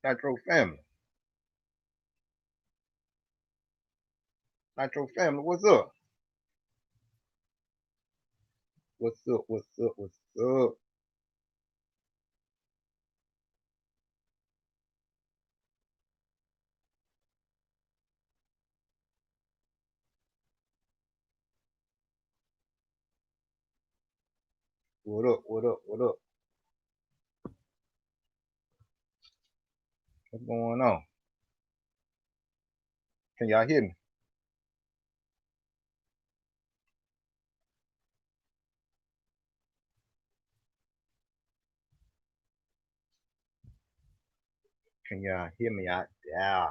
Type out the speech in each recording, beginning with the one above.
Nitro family. Nitro family, what's up? What's up? What's up? What's up? What up? What up? What up? What's going on? Can y'all hear me? Can y'all hear me out there?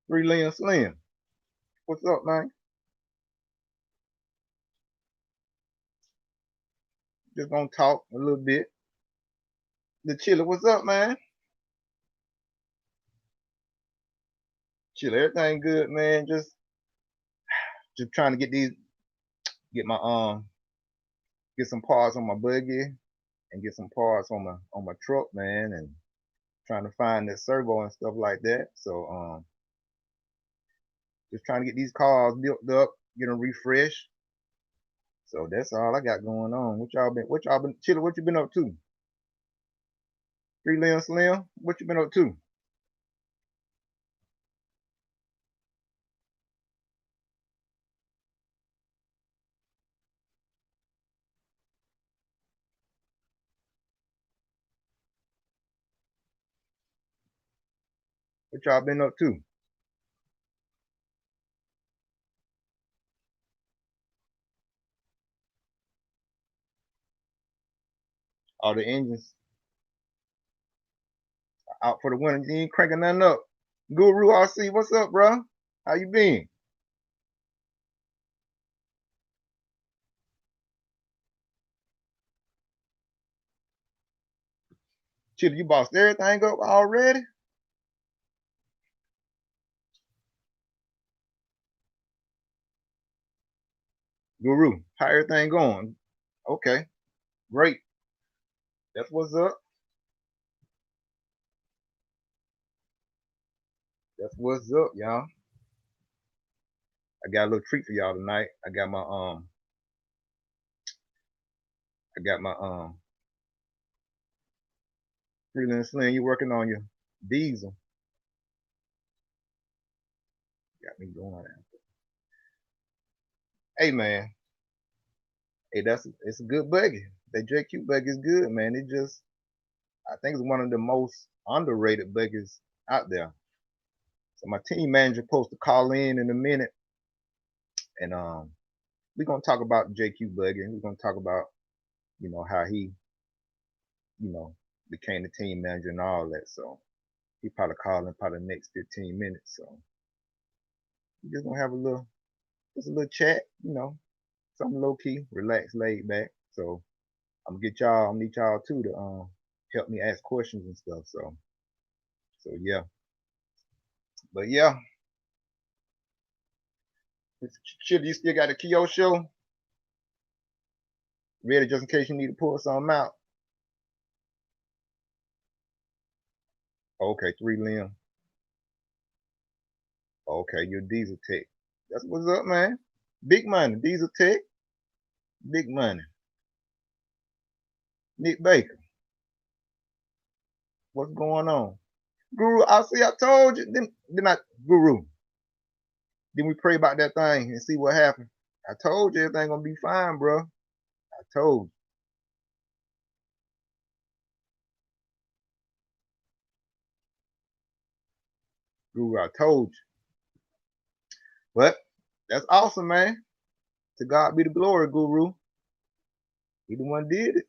3 Lynn Slim. What's up, man? Just gonna talk a little bit. The chiller, what's up, man? Chiller, everything good, man. Just trying to get my get some parts on my buggy and get some parts on my truck, man, and trying to find that servo and stuff like that. So just trying to get these cars built up, get them refreshed. So that's all I got going on. What y'all been chilling? What you been up to? 3 Lynn Slim, what you been up to? What y'all been up to? All the engines out for the winter. You ain't cranking nothing up. Guru RC, what's up, bro? How you been? Chiller, you bossed everything up already? Guru, how everything going? Okay, great. That's what's up. That's what's up, y'all. I got a little treat for y'all tonight. I got my 3 Lynn Slim. You working on your diesel? Got me going. Hey man, hey, it's a good buggy. That JQ buggy is good, man. I think it's one of the most underrated buggies out there. So my team manager supposed to call in a minute, and we're gonna talk about the JQ buggy, and we're gonna talk about how he became the team manager and all that. So he probably call in probably the next 15 minutes. So we're just gonna have just a little chat, something low key, relax, laid back. So I'm gonna need y'all too to help me ask questions and stuff. So yeah, but yeah, should you still got a Kyo show ready just in case you need to pull something out? Okay, 3 Lynn. Okay, you're Diesel Tech. That's what's up, man. Big money, Diesel Tech. Big money. Nick Baker, what's going on? Guru, I see. I told you. Didn't I, Guru? Then we pray about that thing and see what happened. I told you everything gonna be fine, bro. I told you, Guru. I told you. But that's awesome, man. To God be the glory, Guru. He the one did it.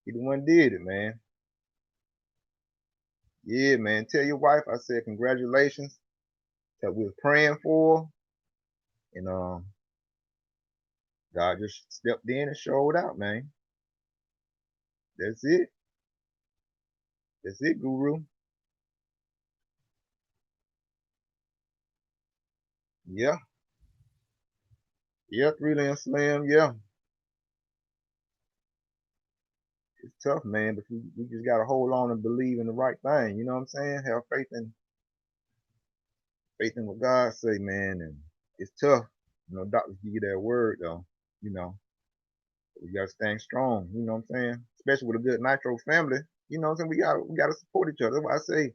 He the one did it, man. Yeah, man. Tell your wife I said congratulations. That we was praying for, and God just stepped in and showed out, man. That's it. That's it, Guru. Yeah. Yeah, 3-lane slam, yeah. It's tough, man, but we just gotta hold on and believe in the right thing, you know what I'm saying? Have faith in what God say, man, and it's tough. You know, doctors give you that word though, you know. We gotta stand strong, you know what I'm saying? Especially with a good Nitro family. You know what I'm saying? We gotta support each other. That's why I say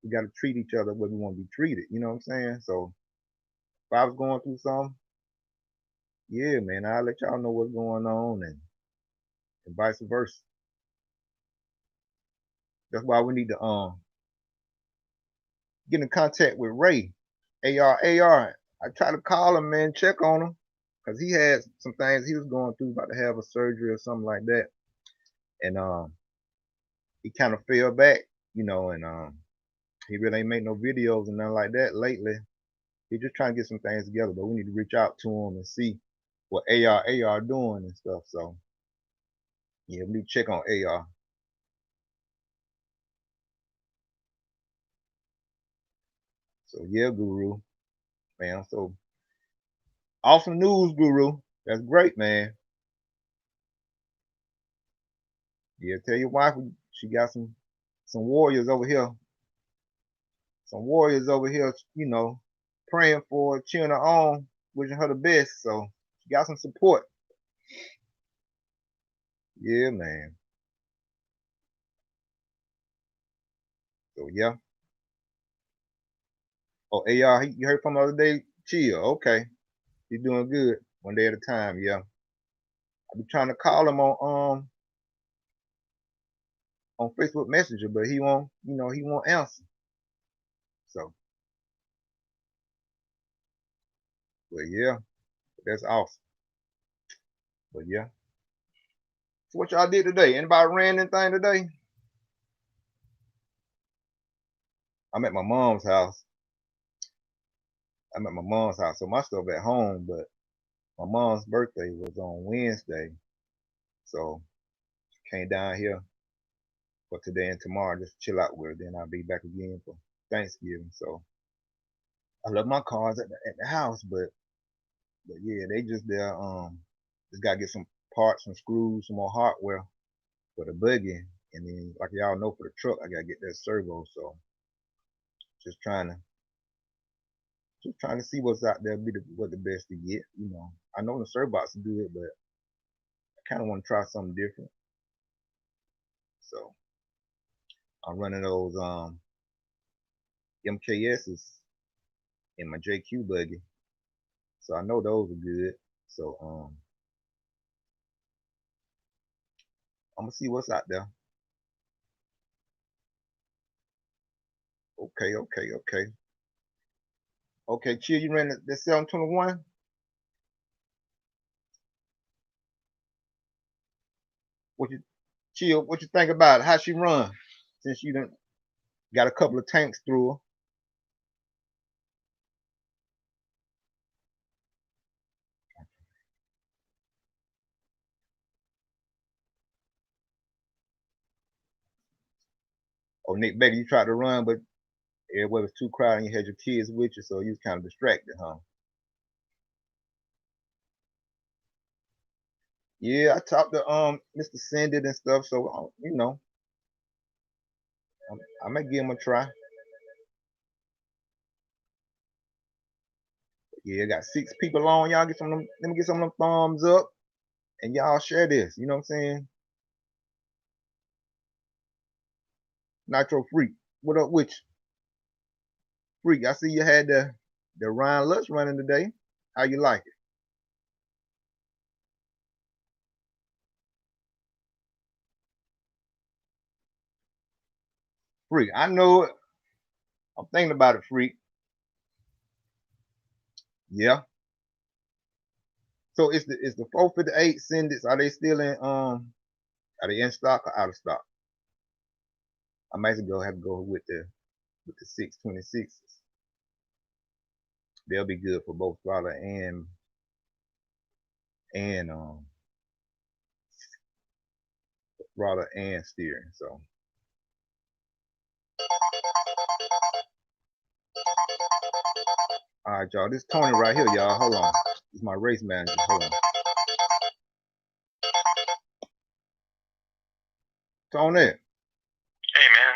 we gotta treat each other where we want to be treated, you know what I'm saying? So if I was going through something, yeah, man, I'll let y'all know what's going on and vice versa. That's why we need to get in contact with Ray. AR. I tried to call him, man, check on him. Cause he had some things he was going through, about to have a surgery or something like that. And he kind of fell back, you know, and he really ain't made no videos and nothing like that lately. He's just trying to get some things together, but we need to reach out to him and see what AR doing and stuff. So yeah, we need to check on AR. So yeah, Guru, man. So awesome news, Guru. That's great, man. Yeah, tell your wife she got some warriors over here. Some warriors over here, you know, praying for her, cheering her on, wishing her the best. So she got some support. Yeah, man. So yeah. Oh, AR, you heard from the other day? Chill. Okay. He's doing good. One day at a time, yeah. I be trying to call him on Facebook Messenger, but he won't, you know, he won't answer. So, but yeah, that's awesome. But yeah. So what y'all did today? Anybody ran anything today? I'm at my mom's house. I'm at my mom's house, so my stuff at home, but my mom's birthday was on Wednesday. So came down here for today and tomorrow, just chill out with her. Then I'll be back again for Thanksgiving. So I left my cars at the house, but yeah, they just there. Just gotta get some parts, some screws, some more hardware for the buggy, and then like y'all know for the truck, I gotta get that servo. So just trying to see what's out there, what the best to get. You know, I know the servo box is good, but I kind of want to try something different. So I'm running those MKSs in my JQ buggy, so I know those are good. So I'm gonna see what's out there. Okay. Chill, you ran the 721. What you Chill? What you think about it? How she run? Since you done got a couple of tanks through her. Oh, Nick Baker, you tried to run, but everywhere was too crowded and you had your kids with you, so you was kind of distracted, huh? Yeah, I talked to Mr. Sendit and stuff, so you know, I may give him a try. Yeah, I got 6 people on. Y'all get some of them, let me get some of them thumbs up and y'all share this. You know what I'm saying? Nitro Freak. What up with you? Freak, I see you had the Ryan Lutz running today. How you like it? Freak. I know it. I'm thinking about it, Freak. Yeah. So it's the 458 Sendits. Are they still in are they in stock or out of stock? I might as well have to go with the 626s. They'll be good for both throttle and throttle and steering. So All right, y'all. This is Tony right here, y'all. Hold on. This is my race manager. Hold on. Tony. Hey, man.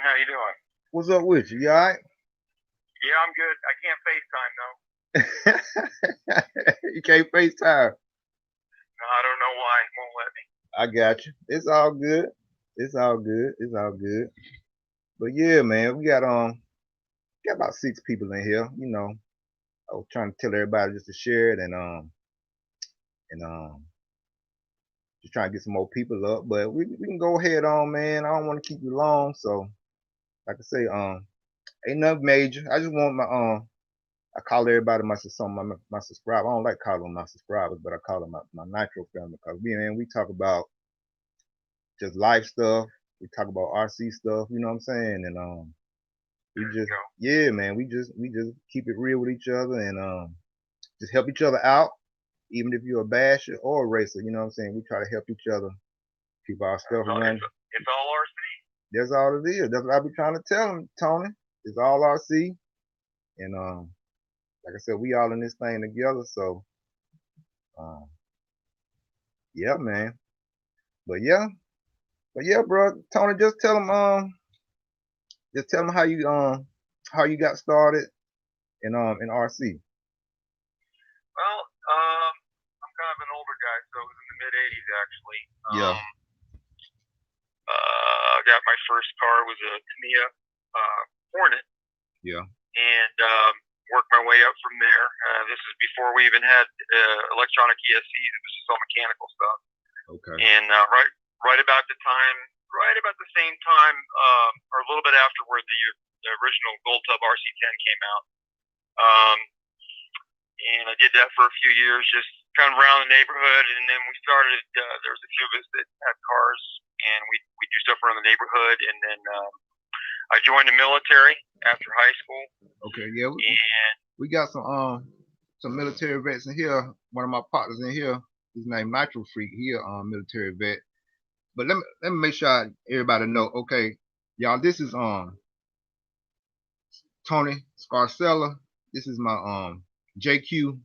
How you doing? What's up with you? You all right? Yeah, I'm good. I can't FaceTime, though. You can't FaceTime. No, I don't know why. It won't let me. I got you. It's all good. It's all good. It's all good. But yeah, man, we got about 6 people in here. You know, I was trying to tell everybody just to share it and just trying to get some more people up. But we can go ahead on, man. I don't want to keep you long, so like I say, ain't nothing major. I just want my I call everybody my subscribers. I don't like calling them my subscribers, but I call them my Nitro family because we talk about just life stuff. We talk about RC stuff. You know what I'm saying? And we just man, we just keep it real with each other and just help each other out. Even if you're a basher or a racer, you know what I'm saying? We try to help each other keep our stuff running. It's all RC. That's all it is. That's what I be trying to tell them, Tony. It's all RC. And like I said, we all in this thing together. So yeah, man. But yeah, bro. Tony, just tell them how you got started in RC. Well, I'm kind of an older guy, so it was in the mid '80s actually. Yeah. I got my first car was a Tamiya Hornet. Yeah. And worked my way up from there. This is before we even had electronic ESCs. It was just all mechanical stuff. Okay. And right about the same time, or a little bit afterward, the original Gold Tub RC10 came out. And I did that for a few years, just kind of around the neighborhood. And then we started. There was a few of us that had cars, and we do stuff around the neighborhood. And then I joined the military after high school. Okay, yeah. We got some military vets in here. One of my partners in here, his name Nitro Freak. He a military vet. But let me make sure everybody know. Okay, y'all, this is Tony Scarcella. This is my JQ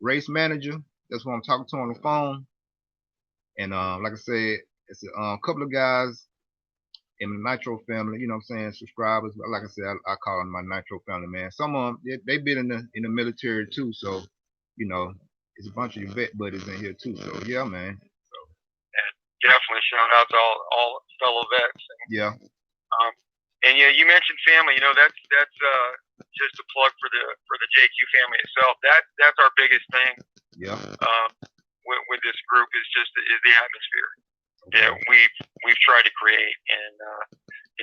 race manager. That's what I'm talking to on the phone. And like I said, it's a couple of guys in the Nitro family, you know what I'm saying, subscribers. But like I said, I call them my Nitro family, man. Some of them, they've been in the military too, so you know, it's a bunch of your vet buddies in here too. So yeah, man. So definitely shout out to all fellow vets. Yeah. And yeah, you mentioned family. You know, that's just a plug for the JQ family itself. That's our biggest thing. Yeah. With this group is the atmosphere. Okay. Yeah, we've tried to create, and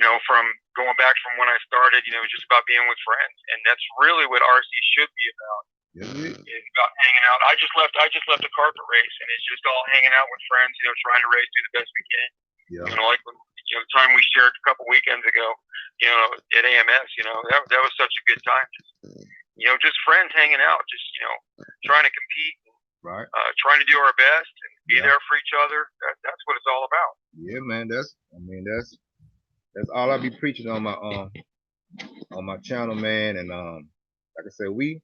you know, from going back from when I started, you know, it's just about being with friends, and that's really what RC should be about. Yeah. It's about hanging out. I just left a carpet race, and it's just all hanging out with friends, you know, trying to race, do the best we can. Yeah. You know, like when, you know, the time we shared a couple weekends ago, you know, at AMS, you know, that was such a good time. Just, you know, just friends hanging out, just, you know, trying to compete. Right. Trying to do our best and be there for each other. That's what it's all about. Yeah, man. That's all I be preaching on my channel, man. And like I said, we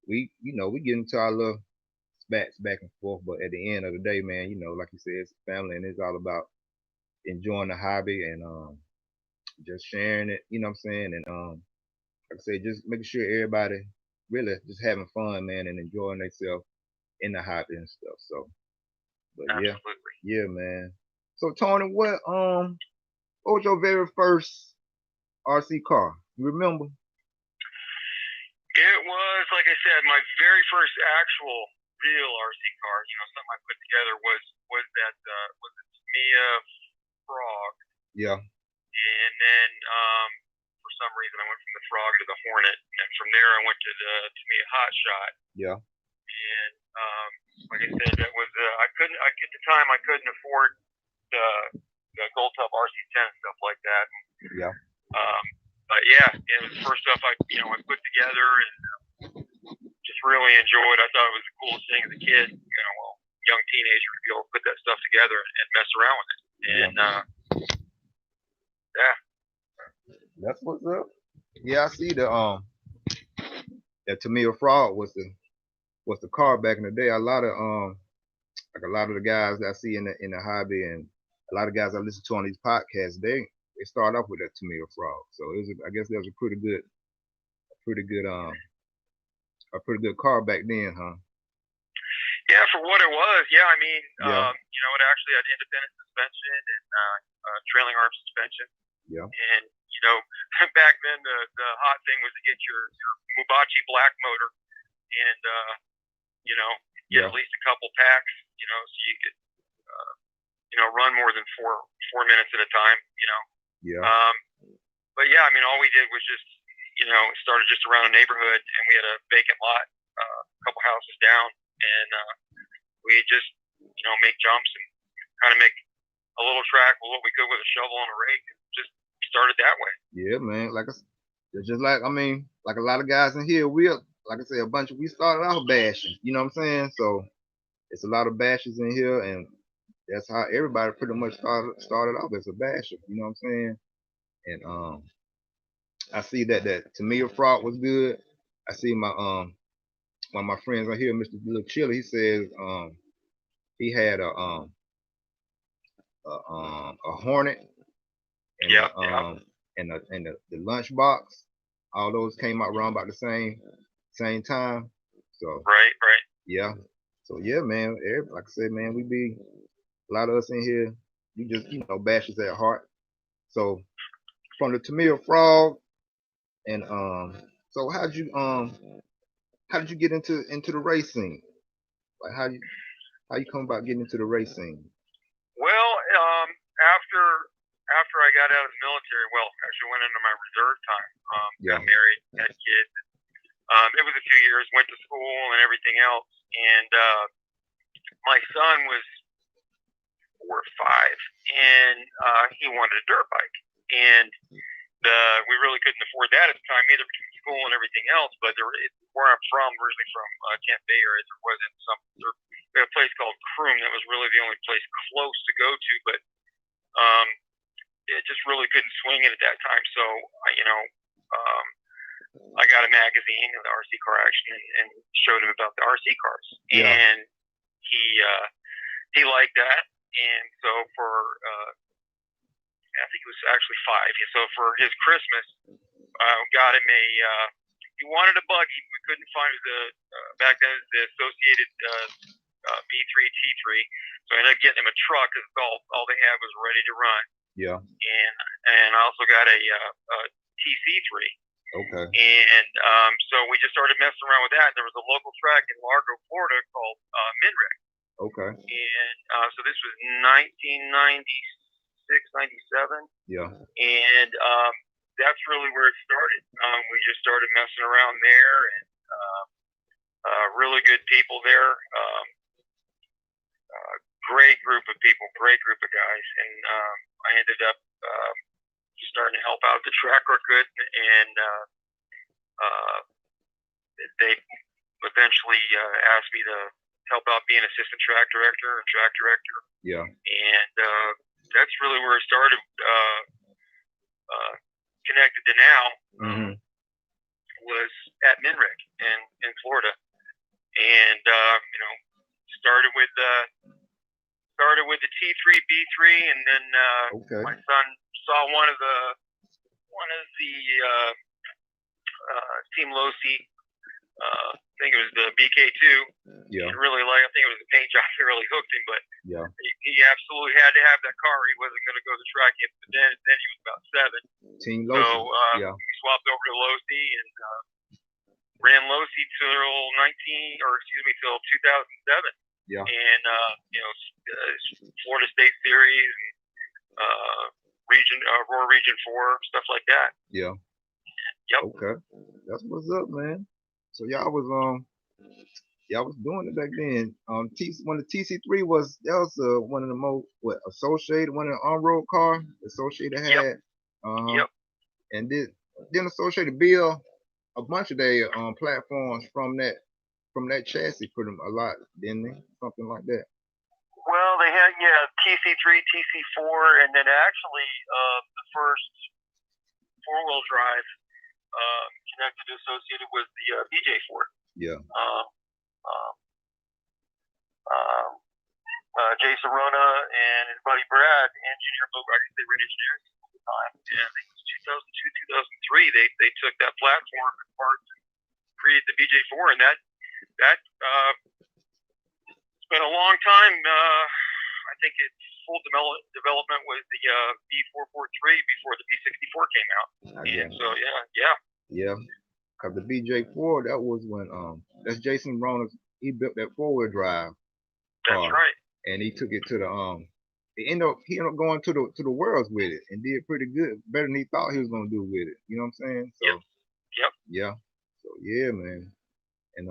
you know, we get into our little spats back and forth, but at the end of the day, man, you know, like you said, it's family, and it's all about enjoying the hobby and just sharing it. You know what I'm saying? And like I said, just making sure everybody really just having fun, man, and enjoying themselves in the hobby and stuff. So, but Absolutely. yeah, man. So Tony, what was your very first RC car? You remember? It was, like I said, my very first actual real RC car. You know, something I put together was the Tamiya Frog. Yeah. And then for some reason I went from the Frog to the Hornet, and from there I went to the Tamiya Hot Shot. Yeah. And like I said, that was at the time I couldn't afford the Gold Tub RC10 and stuff like that. Yeah. But yeah, it was the first stuff I put together and just really enjoyed. I thought it was the coolest thing as a kid, you know, young teenager to be able to put that stuff together and mess around with it. And yeah. That's what's up. Yeah, I see the that Tamil Fraud was the car back in the day. A lot of the guys that I see in the hobby and a lot of guys I listen to on these podcasts, they start off with that Tamil Fraud. So I guess that was a pretty good car back then, huh? Yeah, for what it was. Yeah, I mean, Yeah. it actually had independent suspension and trailing arm suspension. Yeah. And back then the hot thing was to get your Mubachi black motor and get at least a couple packs, so you could run more than four minutes at a time. Yeah. But yeah, I mean, all we did was just started just around a neighborhood, and we had a vacant lot a couple houses down, and we just make jumps and kind of make a little track with what we could with a shovel and a rake, and just started that way. Yeah, man. It's just like, I mean, like a lot of guys in here, we started off bashing, you know what I'm saying? So it's a lot of bashes in here, and that's how everybody pretty much started off as a basher, you know what I'm saying? And I see that Tamir Fraud was good. I see one of my friends on here, Mr. Little Chili, he says he had a Hornet and the lunchbox. All those came out around about the same time. So right. Yeah. So yeah, man. Like I said, man, a lot of us in here, we just bashers at heart. So from the Tamil Frog, and so how did you get into the racing? Like how you come about getting into the racing? Well, after I got out of the military, actually went into my reserve time. Got married, had kids. It was a few years, went to school and everything else, and my son was 4 or 5, and he wanted a dirt bike, and we really couldn't afford that at the time either, between school and everything else. But where I'm from, originally from Camp Bay area, there wasn't we had a place called Croom that was really the only place close to go to, but it just really couldn't swing it at that time. So I got a magazine, the RC Car Action, and showed him about the RC cars, and he liked that. And so I think it was actually 5. So for his Christmas, got him he wanted a buggy. We couldn't find back then the associated B3 T3. So I ended up getting him a truck because all they had was ready to run. Yeah. And I also got a TC3. Okay. And so we just started messing around with that. There was a local track in Largo, Florida called Minrec. Okay. And so this was 1996, 97. Yeah. And that's really where it started. We just started messing around there, and really good people there. Great group of people, great group of guys. And I ended up starting to help out the track record, and they eventually asked me to help out being assistant track director and track director. Yeah. And that's really where it started. Connected to now was at Minrec in Florida, and started with the T3 B3, and then my son saw one of the Team Losi. I think it was the BK2. Yeah. He really liked. I think it was the paint job that really hooked him, but yeah, he absolutely had to have that car. He wasn't going to go to the track yet. But then he was about 7. Team Losi. So we swapped over to Losi and ran Losi till 2007. Yeah. And Florida State Series, Roar Region 4, stuff like that. Yeah. Yep. Okay. That's what's up, man. So y'all was doing it back then. When the TC3 was one of the most Associated, one of the on-road car Associated had. Yep. And then Associated build a bunch of their platforms from that chassis, pretty a lot, didn't they? Something like that. Well, they had TC3, TC4, and then actually the first 4-wheel drive connected, associated with the BJ Ford. Yeah. Jason Rona and his buddy Brad, engineer, I guess they were engineers at the time. And I think it was 2002, 2003. They took that platform apart and created the BJ4, and that it's been a long time. I think its full development was the B443 before the B64 came out. And so yeah. Cause the BJ4, that was when that's Jason Rona's. He built that 4-wheel drive car. That's right. And he took it to the he ended up going to the worlds with it and did pretty good, better than he thought he was gonna do with it. You know what I'm saying? So Yep. Yeah. So yeah, man. And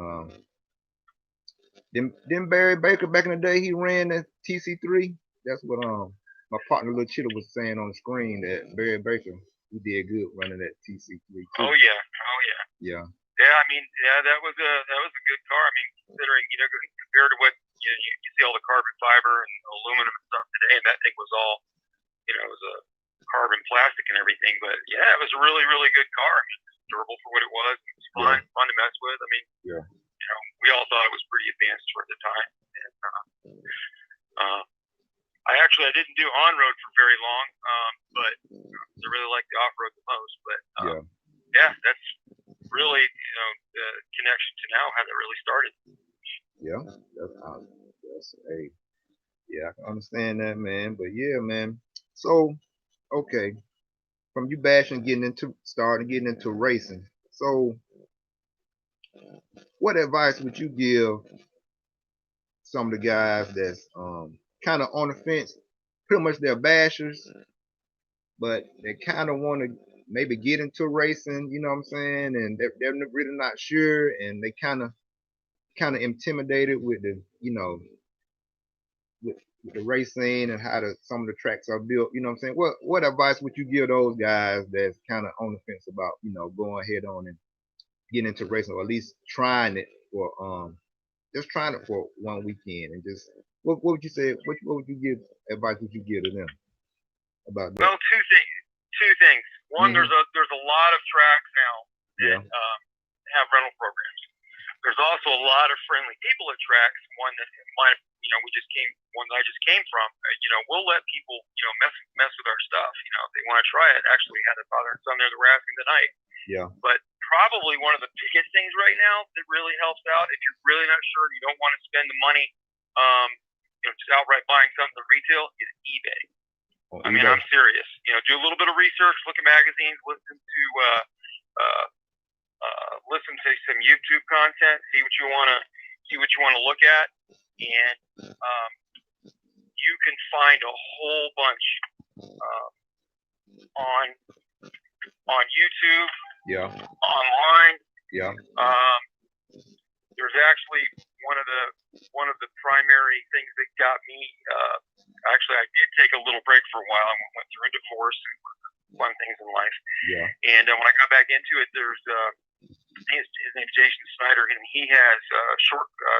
then Barry Baker back in the day, he ran the TC3. That's what my partner Lil Chitta was saying on the screen, that Barry Baker, he did good running that TC3 too. Oh yeah. Yeah. Yeah, I mean, that was a good car. I mean, considering, compared to what you see all the carbon fiber and aluminum and stuff today, and that thing was all, it was a carbon plastic and everything. But yeah, it was a really, really good car. I mean, it was durable for what it was. It was fun to mess with. I mean, we all thought it was pretty advanced for the time. And I didn't do on road for very long, but I really liked the off road the most. But yeah, that's really, the connection to now, how that really started. Yeah, I can understand that, man. But yeah, man. So, okay, from you bashing, getting into racing. So, what advice would you give some of the guys that's kind of on the fence? Pretty much they're bashers, but they kind of want to maybe get into racing, you know what I'm saying? And they're really not sure, and they kind of intimidated with the, with the racing and how some of the tracks are built. You know what I'm saying? What advice would you give those guys that's kind of on the fence about, going head on and getting into racing, or at least trying it for just trying it for one weekend, and just what would you say? What would you give advice? Would you give to them about that? Well, two things. One, there's a lot of tracks now that have rental programs. There's also a lot of friendly people at tracks. One that one that I just came from. We'll let people mess with our stuff. If they want to try it. Actually, we had a father and son there that were asking tonight. Yeah. But probably one of the biggest things right now that really helps out, if you're really not sure, you don't want to spend the money, just outright buying something at retail, is eBay. I mean, I'm serious. Do a little bit of research, look at magazines, listen to some YouTube content, see what you want to look at, and you can find a whole bunch on YouTube, online. Yeah. There's actually one of the primary things that got me. Actually, I did take a little break for a while. I went through a divorce and fun things in life. Yeah. And when I got back into it, there's his name's Jason Snyder, and he has I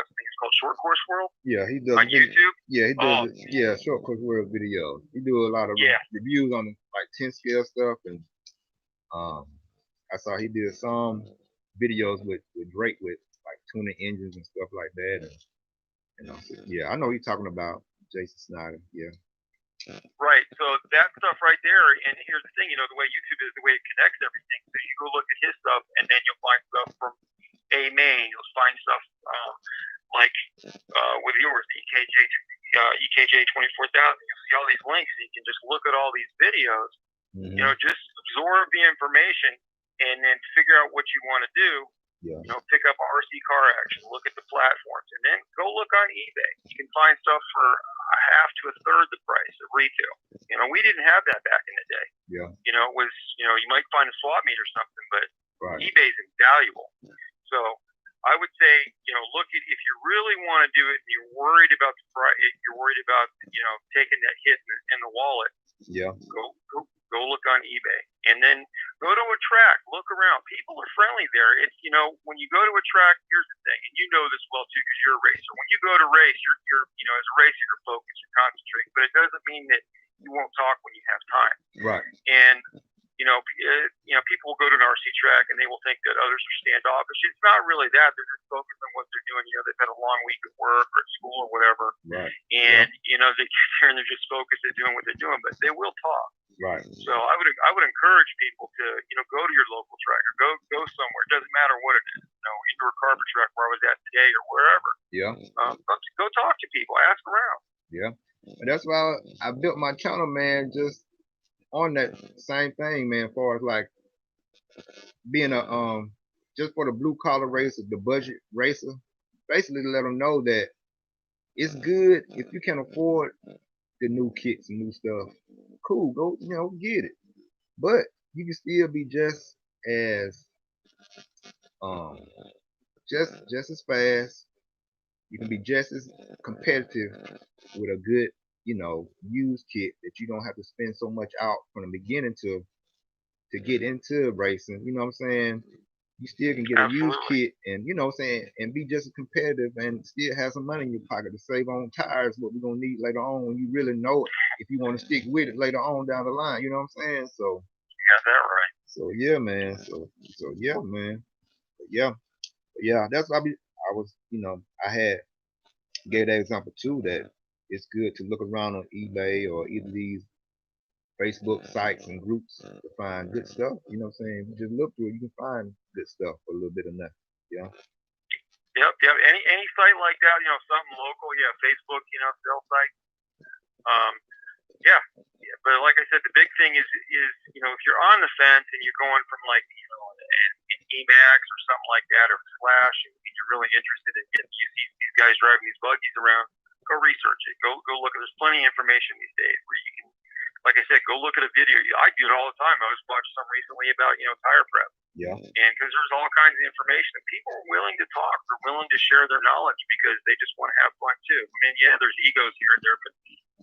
think it's called Short Course World. Yeah, he does on YouTube. Yeah, he does. Short Course World videos. He do a lot of reviews on like 10 scale stuff, and I saw he did some videos with Drake with like tuning engines and stuff like that. And I know he's talking about Jason Snyder. Yeah. Right. So that stuff right there, and here's the thing, the way YouTube is, the way it connects everything. So you go look at his stuff, and then you'll find stuff from A-Main. You'll find stuff like with yours, EKJ 24,000. You'll see all these links, and you can just look at all these videos. Mm-hmm. Just absorb the information, and then figure out what you want to do. Yeah. Pick up RC Car Action, look at the platforms, and then go look on eBay. You can find stuff for a half to a third the price of retail. We didn't have that back in the day. Yeah. It was, you might find a swap meet or something, but eBay's invaluable. So I would say, look at, if you really want to do it and you're worried about the price, you're worried about, taking that hit in the wallet. Yeah. Go look on eBay, and then go to a track. Look around. People are friendly there. It's when you go to a track. Here's the thing, and you know this well too, because you're a racer. When you go to race, you're as a racer, you're focused, you're concentrating. But it doesn't mean that you won't talk when you have time. Right. And people will go to an RC track track, and they will think that others are standoffish. It's not really that. They're just focused on what they're doing. They've had a long week at work or at school or whatever. Right. And, they get there and they're just focused at doing what they're doing, but they will talk. Right. So I would encourage people to, go to your local track or go somewhere. It doesn't matter what it is. Indoor carpet track where I was at today or wherever. Yeah. Go talk to people. Ask around. Yeah. And that's why I built my channel, man, just on that same thing, man, as far as like being a just for the blue collar racer, the budget racer, basically to let them know that it's good if you can afford the new kits and new stuff. Cool, go get it. But you can still be just as just as fast. You can be just as competitive with a good, used kit that you don't have to spend so much out from the beginning to get into racing. You know what I'm saying? You still can get a used kit and, and be just as competitive and still have some money in your pocket to save on tires, what we're going to need later on when you really know it, if you want to stick with it later on down the line. You know what I'm saying? So, you got that right. So, yeah, man. So yeah, man. Yeah, that's what I was, I gave that example too, that it's good to look around on eBay or either these Facebook sites and groups to find good stuff. You know what I'm saying? Just look through it, you can find good stuff for a little bit of nothing. Yeah. Yep. Any site like that, something local, Facebook, sell site. Yeah. But like I said, the big thing is if you're on the fence and you're going from like an Emax or something like that or Flash, and you're really interested in getting these guys driving these buggies around, go research it. Go look. There's plenty of information these days where you can, like I said, go look at a video. I do it all the time. I was watching some recently about tire prep. Yeah. And because there's all kinds of information, and people are willing to talk. They're willing to share their knowledge because they just want to have fun too. I mean, there's egos here and there, but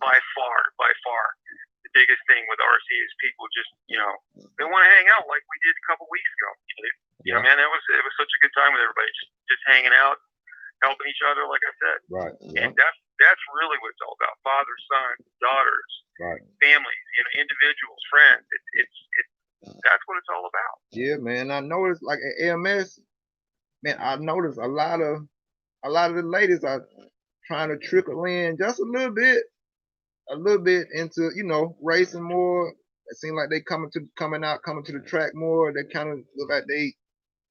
by far, the biggest thing with RC is people just, they want to hang out like we did a couple weeks ago. Man, it was such a good time with everybody, just hanging out, helping each other, like I said. Right. Yeah. And that's really what it's all about. Fathers, sons, daughters, right. Families, individuals, friends. It's that's what it's all about. Yeah, man. I noticed like at AMS, man, I noticed a lot of the ladies are trying to trickle in just a little bit into, racing more. It seems like they coming to the track more. They kind of look like they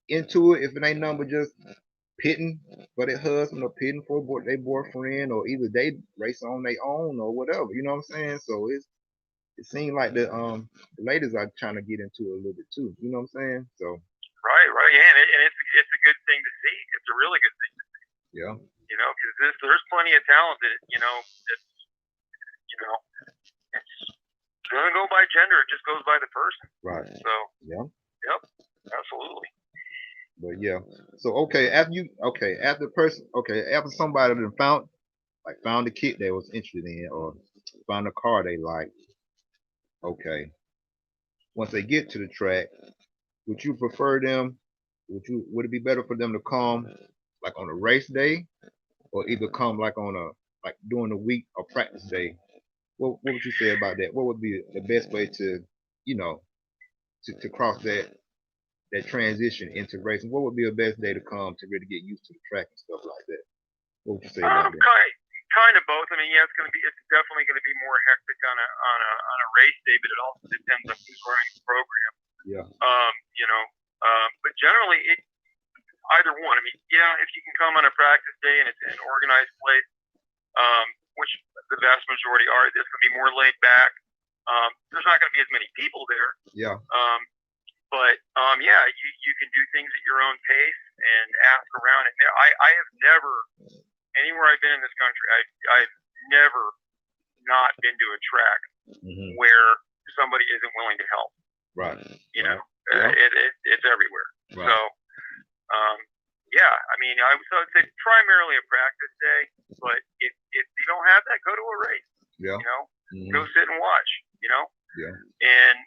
into it. If it ain't nothing but just pitting for their husband or pitting for their boyfriend, or either they race on their own or whatever. You know what I'm saying? So it seems like the ladies are trying to get into it a little bit too. You know what I'm saying? So right, yeah, and it's a good thing to see. It's a really good thing to see. Yeah. Because there's plenty of talent that it doesn't go by gender; it just goes by the person. Right. So yeah. Yep. Absolutely. But yeah. So after somebody found the kit they was interested in or found a car they like. Okay. Once they get to the track, would you prefer them? Would it be better for them to come like on a race day, or either come like during the week or practice day? What would you say about that? What would be the best way to, to cross that transition into racing? What would be the best day to come to really get used to the track and stuff like that? What would you say about that? Kind of both. I mean, it's definitely going to be more hectic on a race day, but it also depends on who's running the program. Yeah. But generally either one. I mean, if you can come on a practice day and it's an organized place, which the vast majority are, it's going to be more laid back. There's not going to be as many people there. Yeah. But you can do things at your own pace and ask around. And I have never, anywhere I've been in this country, I've never not been to a track where somebody isn't willing to help. Right. It's everywhere. Right. So, I mean, I would say primarily a practice day, but if you don't have that, go to a race. Yeah. Go sit and watch. Yeah. And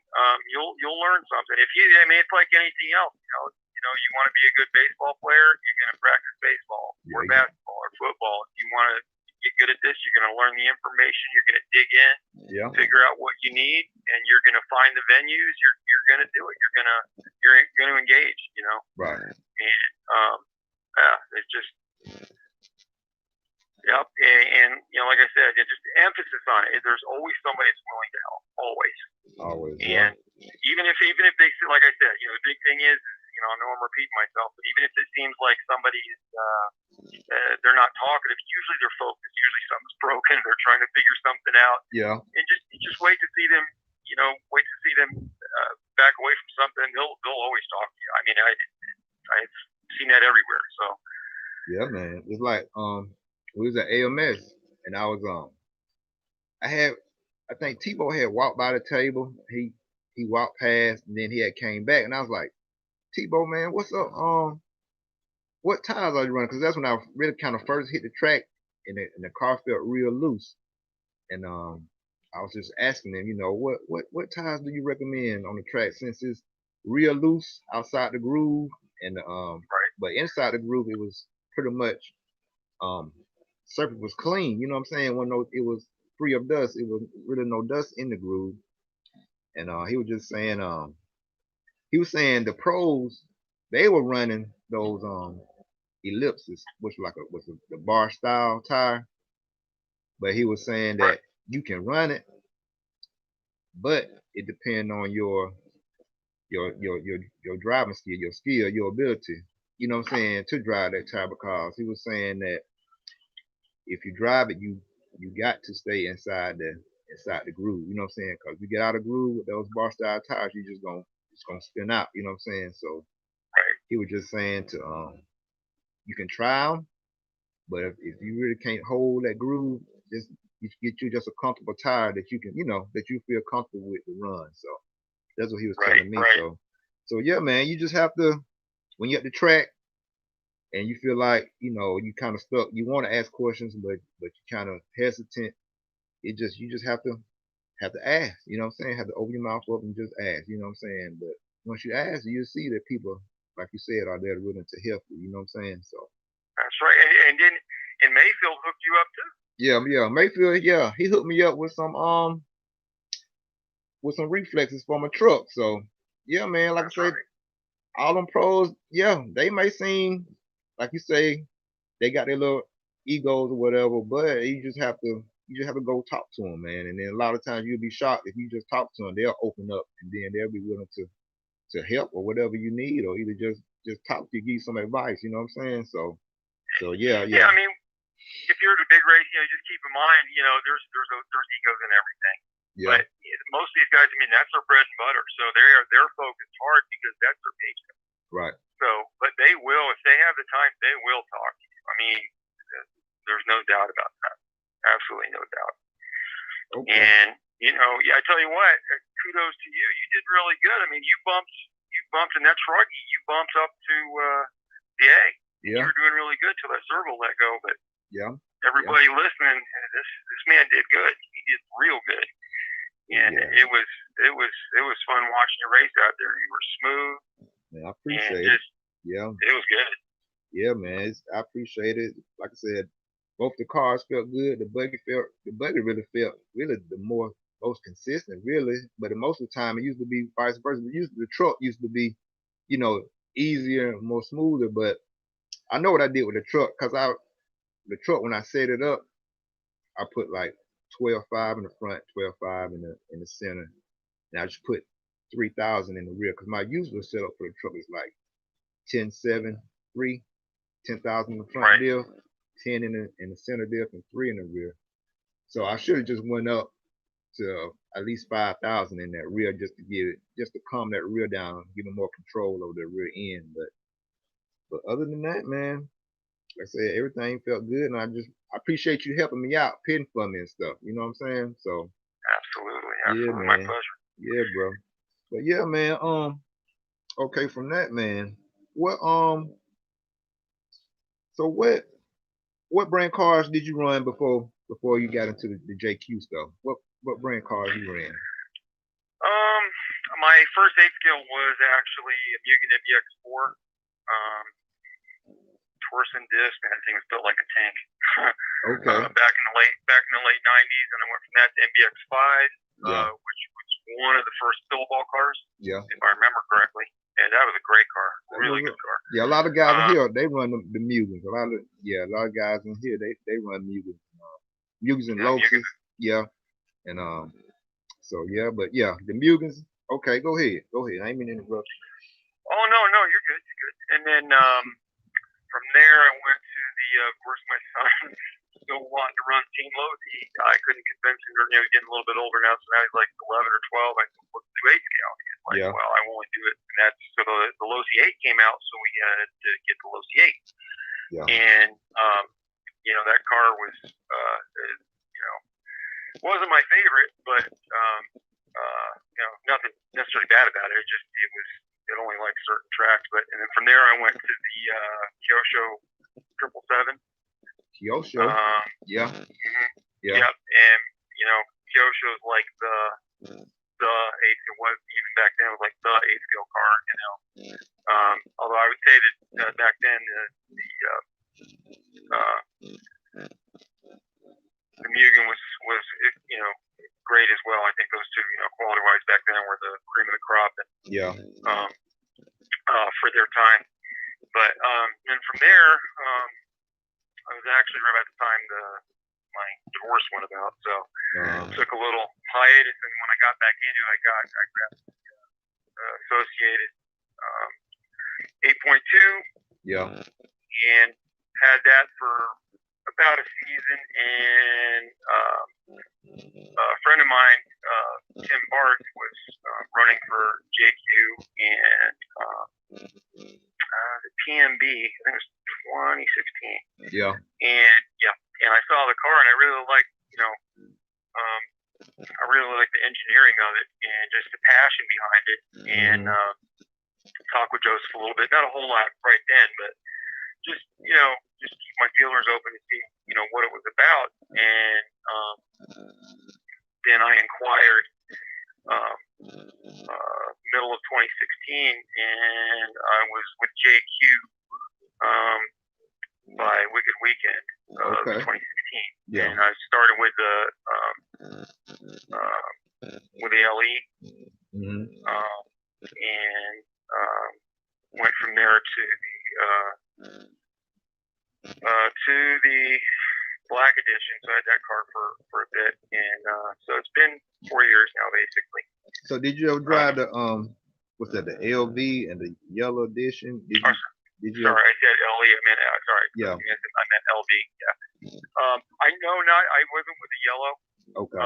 you'll learn something. It's like anything else. You want to be a good baseball player, you're going to practice baseball or basketball or football. If you want to get good at this, you're going to learn the information. You're going to dig in, figure out what you need, and you're going to find the venues. You're going to do it. You're going to you're going to engage, you know. Right. And yeah, it's just yep. And you know, like I said, just emphasis on it. There's always somebody that's willing to help, always. Always. And even if they, like I said, you know, the big thing is, you know, I know I'm repeating myself, but even if it seems like somebody's they're not talkative, usually they're focused. Usually something's broken. They're trying to figure something out. Yeah. And just wait to see them. You know, wait to see them back away from something. They'll always talk to you. I mean, I've seen that everywhere. So. Yeah, man. It's like we was at AMS and I was I think Tebow had walked by the table. He walked past and then he had came back and I was like, Tebow, man, what's up? What tires are you running? Because that's when I really kind of first hit the track and the car felt real loose. And I was just asking him, you know, what tires do you recommend on the track since it's real loose outside the groove and but inside the groove it was pretty much surface was clean. You know what I'm saying? It was free of dust. It was really no dust in the groove. And he was just saying the pros they were running those ellipses, which was the bar style tire. But he was saying that you can run it, but it depends on your driving skill, your ability. You know what I'm saying, to drive that tire because he was saying that if you drive it, you got to stay inside the groove. You know what I'm saying? Because you get out of groove with those bar style tires, you just gonna spin out. You know what I'm saying? So he was just saying to you can try them, but if you really can't hold that groove, just get you just a comfortable tire that you can, you know, that you feel comfortable with to run. So that's what he was telling me. So yeah, man, you just have to when you're at the track and you feel like, you know, you kind of stuck, you want to ask questions, but you're kind of hesitant. You just have to ask. You know what I'm saying? Have to open your mouth up and just ask. You know what I'm saying? But once you ask, you'll see that people, like you said, are there willing to help you. You know what I'm saying? So that's right. And then Mayfield hooked you up too. Yeah, Mayfield. Yeah, he hooked me up with some reflexes for my truck. So yeah, man, like I said, all them pros, yeah, they may seem like you say they got their little egos or whatever, but you just have to go talk to them, man. And then a lot of times you'll be shocked if you just talk to them, they'll open up and then they'll be willing to help or whatever you need, or either just talk to you, give you some advice. You know what I'm saying? So yeah. Yeah, I mean, if you're at a big race, you know, just keep in mind, you know, there's egos in everything. Yeah. But most of these guys, I mean, that's their bread and butter. So they're focused hard because that's their paycheck. Right. So, but they will, if they have the time, they will talk to you. I mean, there's no doubt about that. Absolutely no doubt. Okay. And you know, yeah, I tell you what, kudos to you. You did really good. I mean, you bumped in that truck. You bumped up to the A. Yeah. You were doing really good till that servo let go. But yeah, everybody listening, this man did good. He did real good. And it was fun watching you race out there. You were smooth. Man, I appreciate it. Yeah. It was good. Yeah, man. I appreciate it. Like I said, both the cars felt good. The buggy really felt the most consistent, really. But most of the time, it used to be vice versa. The truck used to be, you know, easier, more smoother. But I know what I did with the truck because the truck when I set it up, I put like 12.5 in the front, 12.5 in the center, and I just put 3,000 in the rear because my usual setup for the truck is like 10.7, 3, 10,000 in the front diff, 10 in the center diff, and 3 in the rear. So I should have just went up to at least 5,000 in that rear just to calm that rear down, give them more control over the rear end. But other than that, man, like I said, everything felt good, and I appreciate you helping me out, pitting for me and stuff. You know what I'm saying? So absolutely, yeah, man. My pleasure. Yeah, bro. But yeah, man. Okay, from that, man. So what brand cars did you run before you got into the JQ stuff? What brand cars you ran? My first 8-scale was actually a Mugen MBX4. Torsen disc, and that thing was built like a tank. Okay. Back in the late 90s, and I went from that to MBX5, which was one of the first pillball cars, if I remember correctly. and that was a great car, really good car. Yeah, a lot of guys in here they run the Mugens. A lot of guys in here they run Mugens. Mugens and Lotus. Yeah, and so yeah, but yeah, the Mugens. Okay, go ahead. I ain't mean to interrupt. Oh no, you're good. And then from there, I went to the. Of course, my son still wanting to run Team Losi. I couldn't convince him. He's getting a little bit older now, so now he's like 11 or 12. I said, let's do 8 scale. He's like, well, I won't do it. And that's so the Losi 8 came out, so we had to get the Losi 8. Yeah. And that car was wasn't my favorite, but nothing necessarily bad about it. It only liked certain tracks. But and then from there, I went to the Kyosho 777. Kyosho. Yeah. Mm-hmm. Yeah. Yep. And Kyosho's like the 8. It was even back then. It was like the 8 scale car. Although I would say that back then the Mugen was great as well. I think those two, quality wise back then were the cream of the crop. And, for their time. But then from there, I was actually right about the time my divorce went about, so took a little hiatus. And when I got back into it, I grabbed Associated 8.2. Yeah. And had that for about a season, and a friend of mine, Tim Bart, was running for JQ and the PMB. I think it was 2016. Yeah. And I saw the car, and I really liked, the engineering of it and just the passion behind it. And talked with Joseph a little bit, not a whole lot right then, but just keep my feelers open to see, what it was about. And then I inquired middle of 2016, and I was with JQ by Wicked Weekend of 2016. Yeah. And I started with the LE, and went from there to the Black Edition. So I had that car for a bit, and so it's been 4 years now, basically. So did you ever drive the what's that, the LV and the Yellow Edition? Sorry, I said LE. I meant sorry. Yeah. I meant LV. Yeah. I wasn't with the yellow. Okay.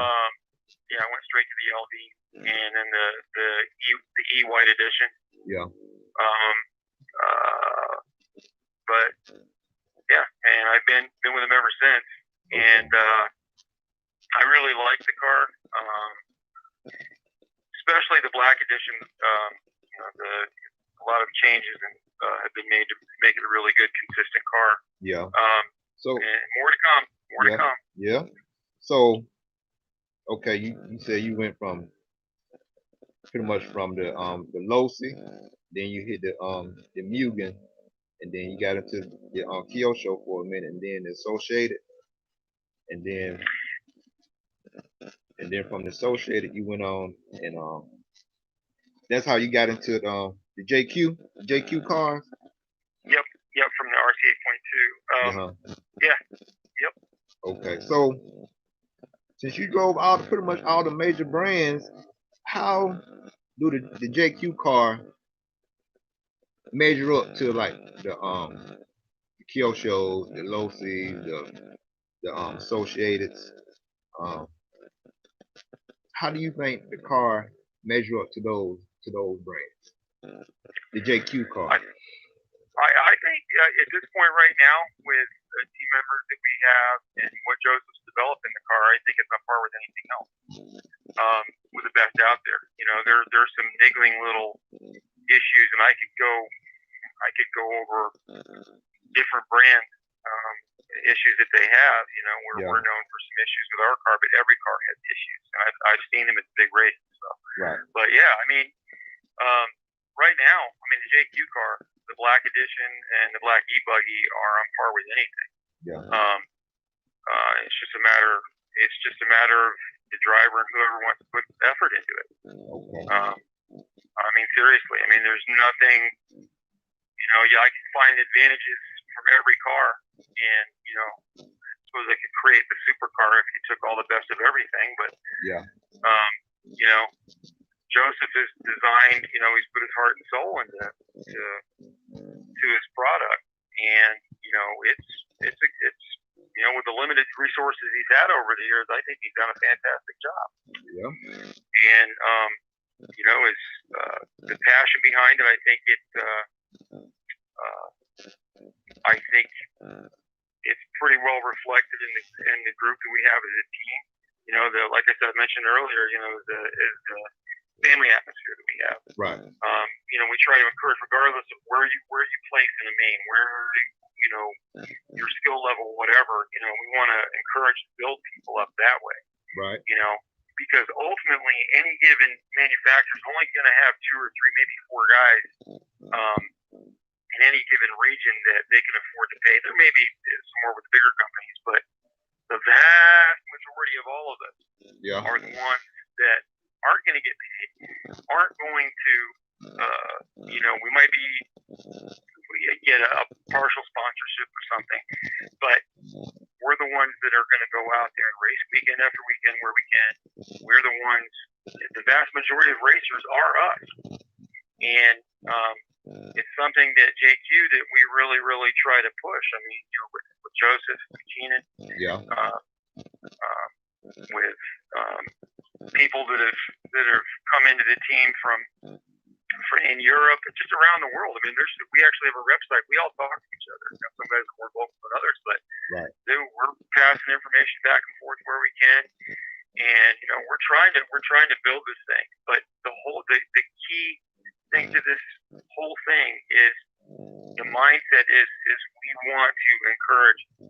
Yeah, I went straight to the LV, and then the E White Edition. Yeah. But yeah, and I've been with them ever since, and I really like the car, especially the Black Edition. A lot of changes have been made to make it a really good, consistent car. Yeah. So and more to come. More to come. Yeah. So, okay, you said you went from pretty much from the Losi, then you hit the Mugen, and then you got into the Kyosho for a minute, and then the Associated, and then from the Associated you went on, and that's how you got into the JQ cars. Yep, from the RC 8.2. Yeah. Yep. Okay, so since you drove pretty much all the major brands, how do the JQ car measure up to like the Kyosho, the Losi, the Associateds? How do you think the car measure up to those brands? The JQ car. I think at this point right now, with the team members that we have and what Joseph's developed in the car, I think it's on par with anything else. With the best out there. There's some niggling little issues, and I could go over different brand issues that they have. We're known for some issues with our car, but every car has issues. And I've seen them at the big races. So. Right. But yeah, right now, the JQ car, the Black Edition and the Black E-Buggy are on par with anything. Yeah. It's just a matter of the driver and whoever wants to put effort into it. Okay. seriously. I mean, there's nothing, I can find advantages from every car, and suppose I could create the supercar if you took all the best of everything. But yeah, Joseph has designed, he's put his heart and soul into his product, and it's with the limited resources he's had over the years, I think he's done a fantastic job. yeah, And the passion behind it, I think it's pretty well reflected in the group that we have as a team. Like I said, I mentioned earlier, the family atmosphere that we have. right. We try to encourage, regardless of where you place in the main, where your skill level, whatever. We want to encourage and build people up that way. Right. Because ultimately, any given manufacturer is only going to have 2 or 3, maybe 4 guys in any given region that they can afford to pay. There may be some more with the bigger companies, but the vast majority of all of us are the ones that aren't going to get paid, aren't going to, we might be, we get a partial sponsorship or something, but we're the ones that are going to go out there and race weekend after weekend where we can. We're the ones, the vast majority of racers are us. And it's something that JQ that we really, really try to push. I mean, with Joseph, with Keenan, with people that have come into the team from in Europe and just around the world. I mean, we actually have a rep site. We all talk to each other. Some guys are more vocal than others, but we're passing information back and forth where we can. And we're trying to build this thing. But the key thing to this whole thing is the mindset is we want to encourage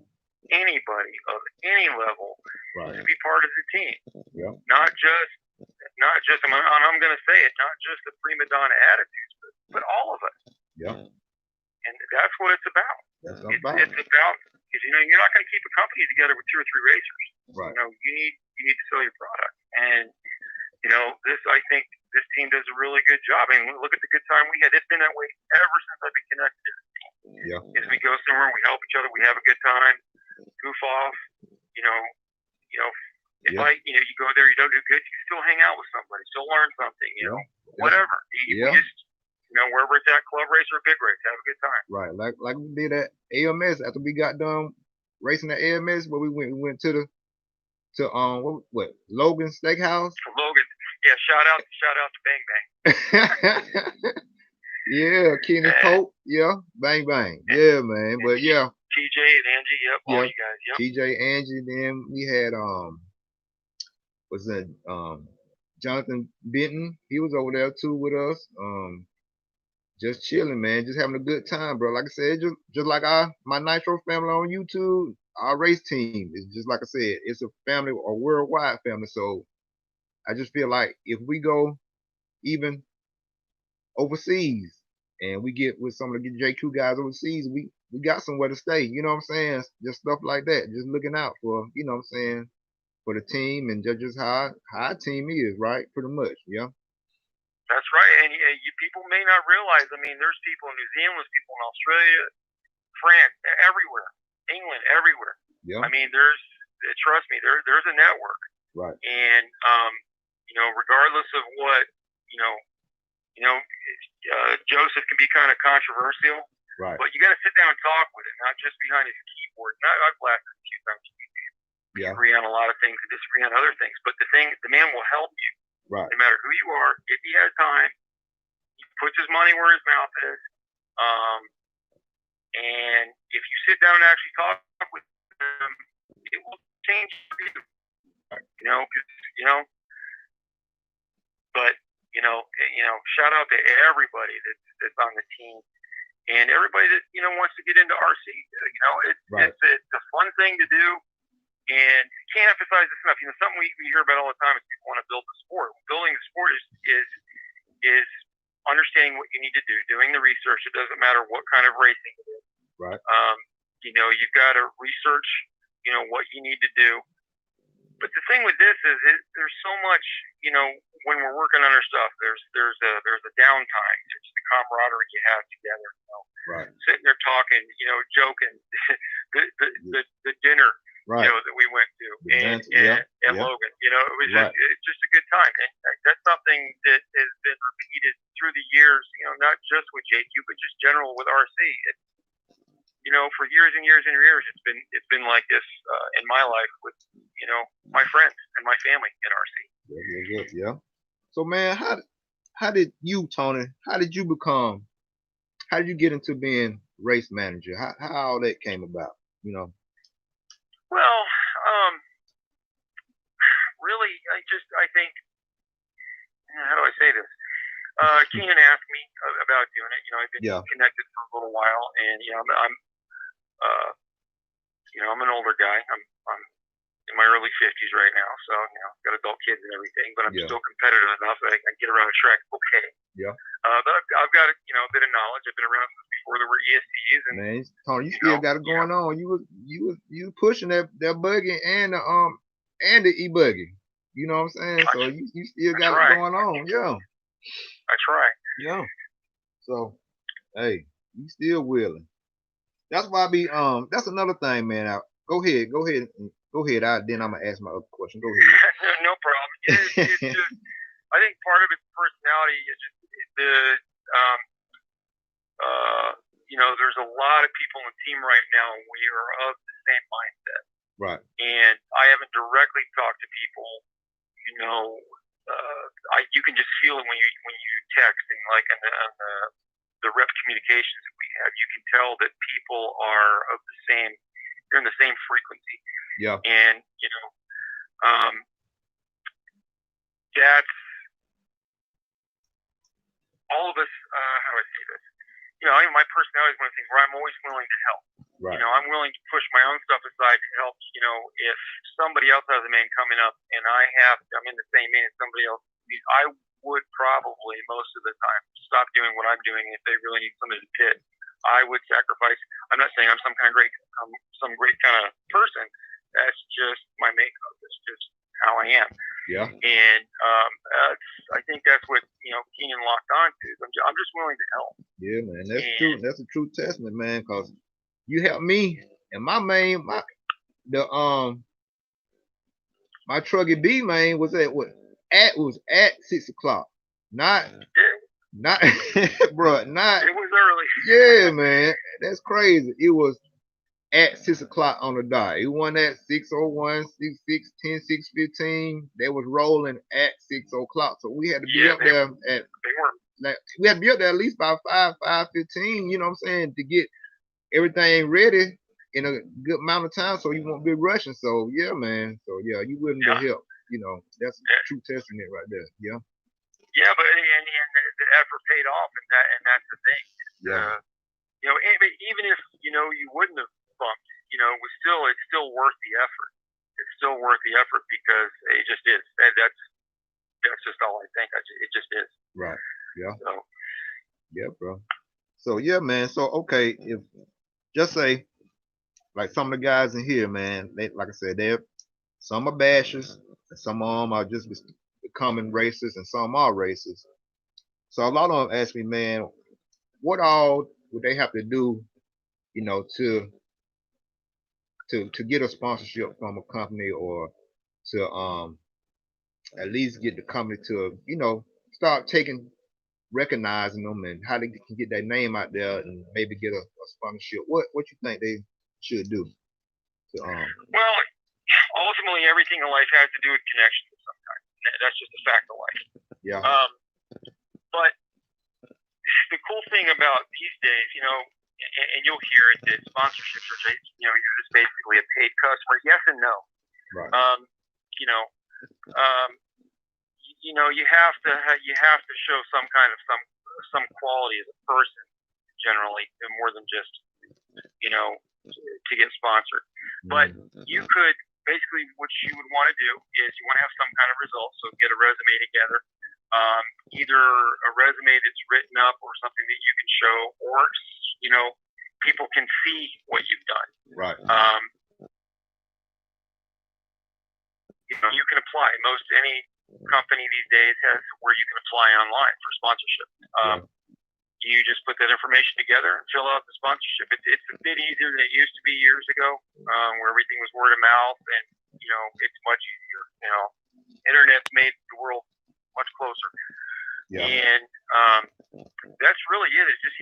anybody of any level to be part of the team. Yeah. Not just I'm going to say it, not just the prima donna attitudes, but all of us. Yeah. And that's what it's about. It's about because you're not going to keep a company together with 2 or 3 racers. Right. You need to sell your product, and I think this team does a really good job. I mean, look at the good time we had. It's been that way ever since I've been connected to this team. Yeah. As we go somewhere, we help each other, we have a good time, goof off. If you go there, you don't do good, you can still hang out with somebody, still learn something, whatever. You just, wherever it's at, club race or big race, have a good time. Right. Like we did at AMS after we got done racing at AMS, where we went to Logan Steakhouse. Logan. Yeah, shout out to Bang Bang. Yeah, Kenny Pope. Yeah, Bang Bang. Yeah, man. But yeah. TJ and Angie, all you guys, TJ, Angie, then we had Jonathan Benton. He was over there too with us. Just chilling, man. Just having a good time, bro. Like I said, just like my Nitro family on YouTube, our race team is just like I said, it's a family, a worldwide family. So I just feel like if we go even overseas and we get with some of the JQ guys overseas, we got somewhere to stay. You know what I'm saying? Just stuff like that. Just looking out for, you know what I'm saying, for the team and just how our team is, right? Pretty much, yeah. That's right. And people may not realize, I mean, there's people in New Zealand, there's people in Australia, France, everywhere, England, everywhere. Yeah. I mean, trust me, there's a network. Right. And, regardless of what, Joseph can be kind of controversial. Right. But you got to sit down and talk with him, not just behind his keyboard. I've blasted a few times. We agree on a lot of things and disagree on other things. But the man will help you. Right. No matter who you are, if he has time, he puts his money where his mouth is. And if you sit down and actually talk with him, it will change for you. But shout out to everybody that's on the team and everybody that wants to get into RC. It's a fun thing to do. And you can't emphasize this enough. Something we hear about all the time is people want to build the sport. Building the sport is understanding what you need to do, doing the research. It doesn't matter what kind of racing it is. Right. You've got to research, what you need to do. But the thing with this is there's so much, when we're working on our stuff, there's a downtime. It's the camaraderie you have together. You know? Right. Sitting there talking, you know, joking. the dinner, right. you know, that we went to and Logan. You know, it was just a good time, and that's something that has been repeated through the years. You know, not just with JQ, but just general with RC. You know, for years and years and years, it's been like this in my life with, you know, my friends and my family in RC. Yeah. So, man, how did you, Tony? How did you get into being race manager? How all that came about? You know. Well, really, I think, how do I say this? Keenan asked me about doing it. You know, I've been connected for a little while, and you know, I'm an older guy. I'm in my early 50s right now, so you know, got adult kids and everything, but I'm still competitive enough that I can get around a track okay. Yeah. But I've got a bit of knowledge. I've been around since before there were ESCs. And man, Tony, you still got it going on. You pushing that buggy and the e-buggy. You know what I'm saying? So you still got it going on. Yeah. I try. Yeah. So, hey, you still wheeling. That's why I be that's another thing, man. Go ahead. Then I'm gonna ask my other question. Go ahead. No problem. It's just, I think part of its personality is just you know, there's a lot of people in the team right now, and we are of the same mindset. Right. And I haven't directly talked to people. You know, you can just feel it when you text and like on the rep communications that we have. You can tell that people are of the same. You're in the same frequency. Yeah. And you know, that's all of us. How do I say this? You know, my personality is one of the things where I'm always willing to help. Right. You know, I'm willing to push my own stuff aside to help. You know, if somebody else has a main coming up and I'm in the same main as somebody else, I would probably most of the time stop doing what I'm doing if they really need somebody to pit. I would sacrifice. I'm not saying I'm some great kind of person. That's just my makeup. It's just how I am. Yeah. And I think that's what, you know, Keenan locked on to. I'm just willing to help. Yeah, man. That's true. That's a true testament, man. Cause you helped me and my trucky B main was at 6 o'clock. Not bro, not. It was early. Yeah, man. That's crazy. It was at 6 o'clock on the dot. It wasn't at 6:01, 6:06, 10, 6:15. They was rolling at 6 o'clock. So we had to be up there we had to be up there at least by 5:15, you know what I'm saying, to get everything ready in a good amount of time so you won't be rushing. So yeah, man. So yeah, you wouldn't be help. You know, that's a true testament right there. Yeah. Yeah, but and the effort paid off, and that's the thing. Yeah. You know, even if you know you wouldn't have bumped, you know, it's still worth the effort. It's still worth the effort because it just is. That's just all I think. It just is. Right. Yeah. So. Yeah, bro. So yeah, man. So okay, if just say like some of the guys in here, man, like I said, some are bashers, and some of them are just becoming racist, and some are racist. So a lot of them ask me, man, what all would they have to do, you know, to get a sponsorship from a company, or to at least get the company to, you know, start recognizing them, and how they can get their name out there and maybe get a sponsorship. What you think they should do? Well, ultimately, everything in life has to do with connections of some kind. That's just a fact of life. Yeah. But the cool thing about these days, you know, and you'll hear it, that sponsorships are, you know, you're just basically a paid customer. Yes and no. Right. You know, you have to show some kind of some quality as a person, generally, more than just, you know, to get sponsored. But you could basically, what you would want to do is you want to have some kind of results. So get a resume together, either a resume that's written up or something that you can show, or, you know, people can see what you've done. Right. You know, you can apply. company these days has where you can apply online for sponsorship. You just put that information together and fill out the sponsorship. It's a bit easier than it used to be years ago, where everything was word of mouth, and it's much easier. Internet made the world much closer, and that's really it. It's just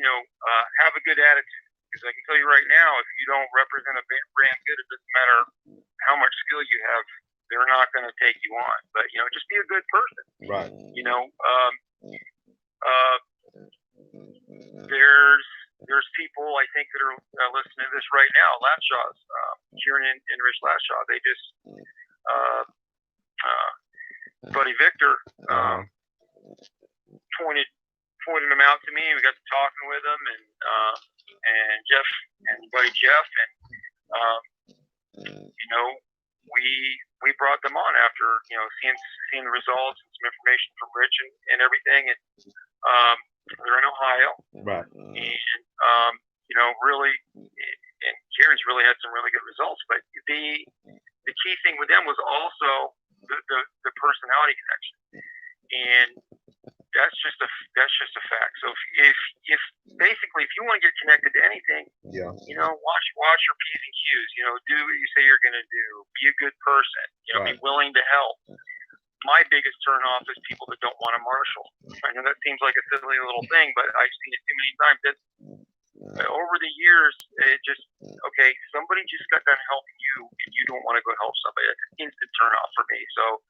have a good attitude. Because I can tell you right now, if you don't represent a brand good, it doesn't matter how much skill you have, they're not going to take you on. But just be a good person. Right. There's people I think that are listening to this right now. Latshaw's, Kieran and Rich Latshaw. They just Buddy Victor pointed them out to me. We got to talking with them, and Jeff and Buddy Jeff, and we brought them on after seeing the results and some information from Rich and everything, and they're in Ohio, right? And really, and Kieran's really had some really good results. But the key thing with them was also the personality connection, and that's just a fact. So if basically if you want to get connected to anything, watch your P's and Q's. Do what you say you're going to do. Be a good person. Be willing to help. My biggest turnoff is people that don't want to marshal. I know that seems like a silly little thing, but I've seen it too many times. Over the years, somebody just got done helping you, and you don't want to go help somebody. That's an instant turnoff for me. So,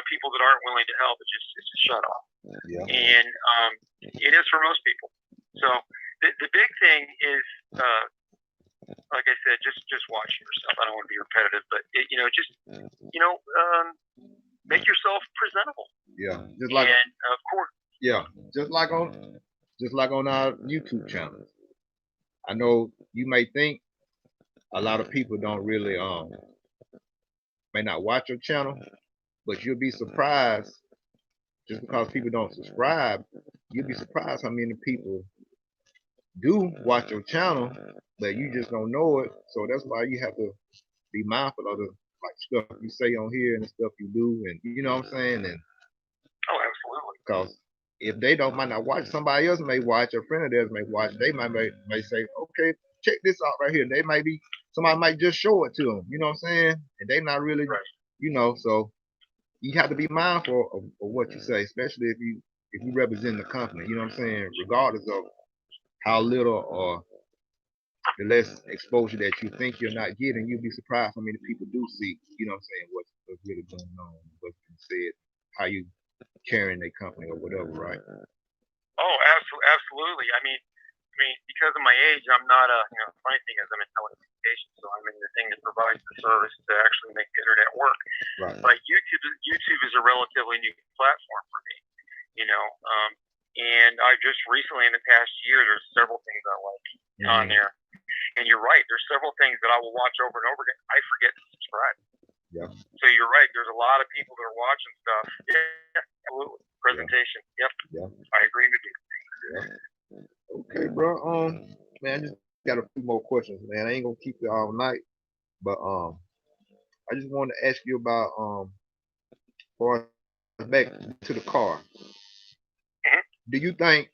people that aren't willing to help, it's a shut off. Yeah. And it is for most people. So the big thing is, like I said, just watch yourself. I don't want to be repetitive, but make yourself presentable. Yeah, and of course. Yeah, just like on our YouTube channel. I know you may think a lot of people don't really may not watch your channel, but you'll be surprised. Just because people don't subscribe, you'll be surprised how many people do watch your channel, but you just don't know it. So that's why you have to be mindful of the stuff you say on here and the stuff you do, and you know what I'm saying. And absolutely. Because if they might not watch, somebody else may watch, a friend of theirs may watch. They may say, okay, check this out right here. Somebody might just show it to them. You know what I'm saying? And they not really, So you have to be mindful of what you say, especially if you represent the company. You know what I'm saying? Regardless of how little or the less exposure that you think you're not getting, you'll be surprised how many people do see. You know what I'm saying? What's really going on, what's been said, how you carrying their company or whatever, right? Oh, absolutely. I mean, because of my age, I'm not funny thing is I'm in telecommunications, so I'm in the thing that provides the service to actually make the internet work. Right. But YouTube is a relatively new platform for me, and I just recently in the past year, there's several things I like on there. And you're right, there's several things that I will watch over and over again. I forget to subscribe. Yeah. So you're right. There's a lot of people that are watching stuff. Yeah, absolutely. Presentation. Yeah. Yep. Yeah. I agree with you. Yeah. Okay, bro. Man, I just got a few more questions, man. I ain't gonna keep you all night, but I just wanted to ask you about for back to the car. Do you think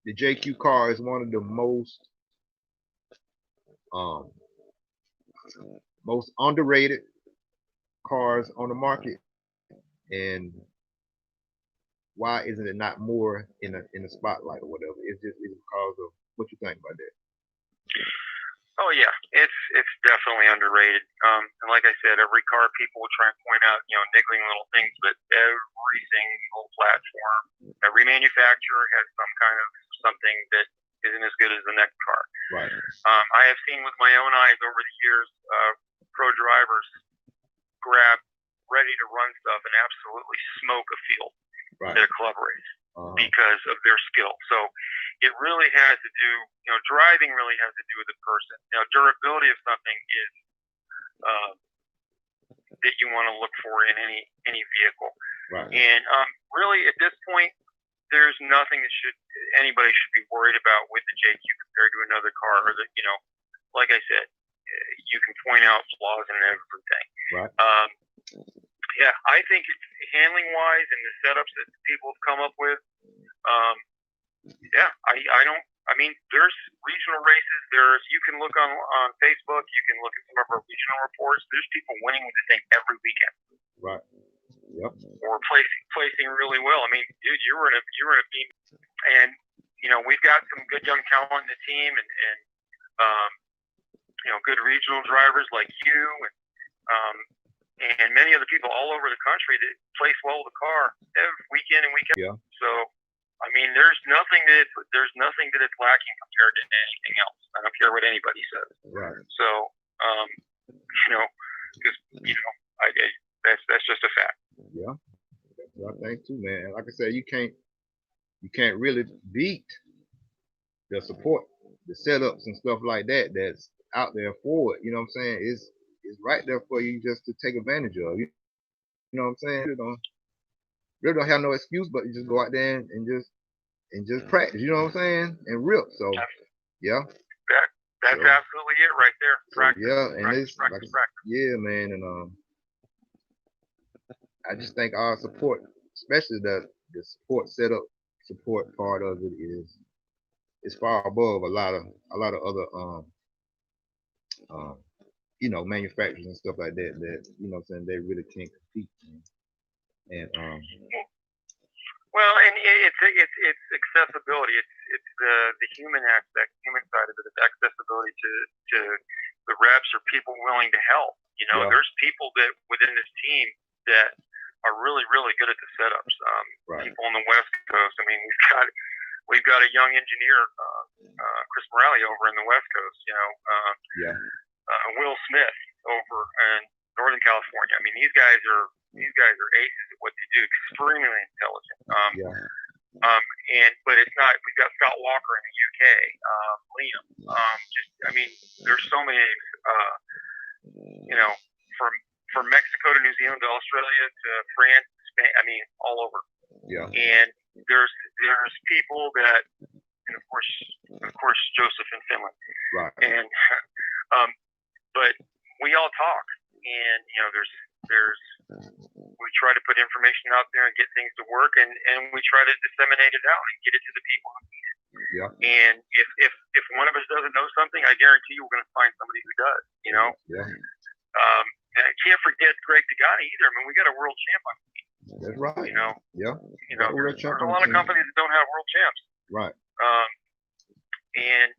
the JQ car is one of the most underrated cars on the market, and why isn't it not more in the spotlight or whatever? It's because of what you think about that. Oh yeah, it's definitely underrated. And like I said, every car people will try and point out, niggling little things, but every single platform, every manufacturer has some kind of something that isn't as good as the next car. Right. I have seen with my own eyes over the years, pro drivers grab ready to run stuff and absolutely smoke a field at a club race because of their skill. So it really has to do, driving really has to do with the person. Durability of something is that you want to look for in any vehicle. Right. And really at this point, there's nothing that anybody should be worried about with the JQ compared to another car, or that, like I said, you can point out flaws in everything. Right. Yeah, I think handling wise and the setups that people have come up with. Yeah, I don't. I mean, there's regional races. You can look on Facebook. You can look at some of our regional reports. There's people winning the thing every weekend. Right. Yep. Or placing really well. I mean, dude, you were in a team, and we've got some good young talent in the team, and good regional drivers like you, and many other people all over the country that place well with the car every weekend and weekend. Yeah. So, I mean, there's nothing that it's lacking compared to anything else. I don't care what anybody says. Right. So, that's just a fact. Yeah. I think too, man. Like I said, you can't really beat the support, the setups and stuff like that that's out there for it. You know what I'm saying? It's right there for you just to take advantage of. You know what I'm saying? You really don't have no excuse, but you just go out there and just practice. You know what I'm saying? And rip. So yeah. That's absolutely it right there. Practice. So, yeah, and practice, practice. Yeah, man, and I just think our support, especially the support setup, support part of it is far above a lot of other manufacturers and stuff like that you know what I'm saying, they really can't compete. And well, and it's accessibility. It's the human aspect, human side of it. It's accessibility to the reps or people willing to help. There's people that within this team that are really, really good at the setups. Right. People on the West Coast. I mean, we've got a young engineer, Chris Morelli, over in the West Coast. Will Smith over in Northern California. I mean, these guys are aces at what they do. Extremely intelligent. But it's not. We've got Scott Walker in the UK. Liam. There's so many. From Mexico to New Zealand to Australia to France, Spain. I mean, all over. Yeah. And there's people that, and of course, Joseph in Finland. Right. And but we all talk, and we try to put information out there and get things to work, and we try to disseminate it out and get it to the people who need it. Yeah. And if one of us doesn't know something, I guarantee you we're going to find somebody who does. Yeah. And I can't forget Greg Degani either. I mean, we got a world champ on the team. That's right. Yeah. There's a lot of companies that don't have world champs. Right. And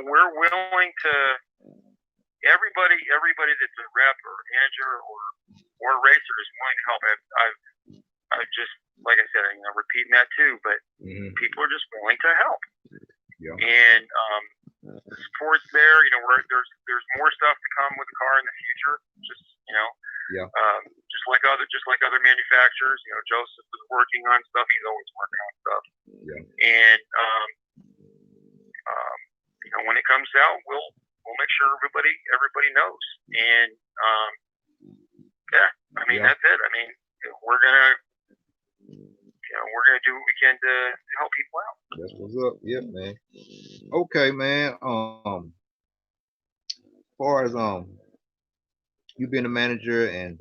we're willing to. Everybody that's a rep or a manager or a racer is willing to help. I've just, like I said, repeating that too, but people are just willing to help. Yeah. And support's there. There's more stuff to come with the car in the future. Just just like other manufacturers. Joseph is working on stuff. He's always working on stuff. Yeah. And when it comes out, we'll make sure everybody knows. And that's it. I mean, we're gonna do what we can to help people out. That's what's up. Yeah, man. Okay, man. As far as you being a manager, and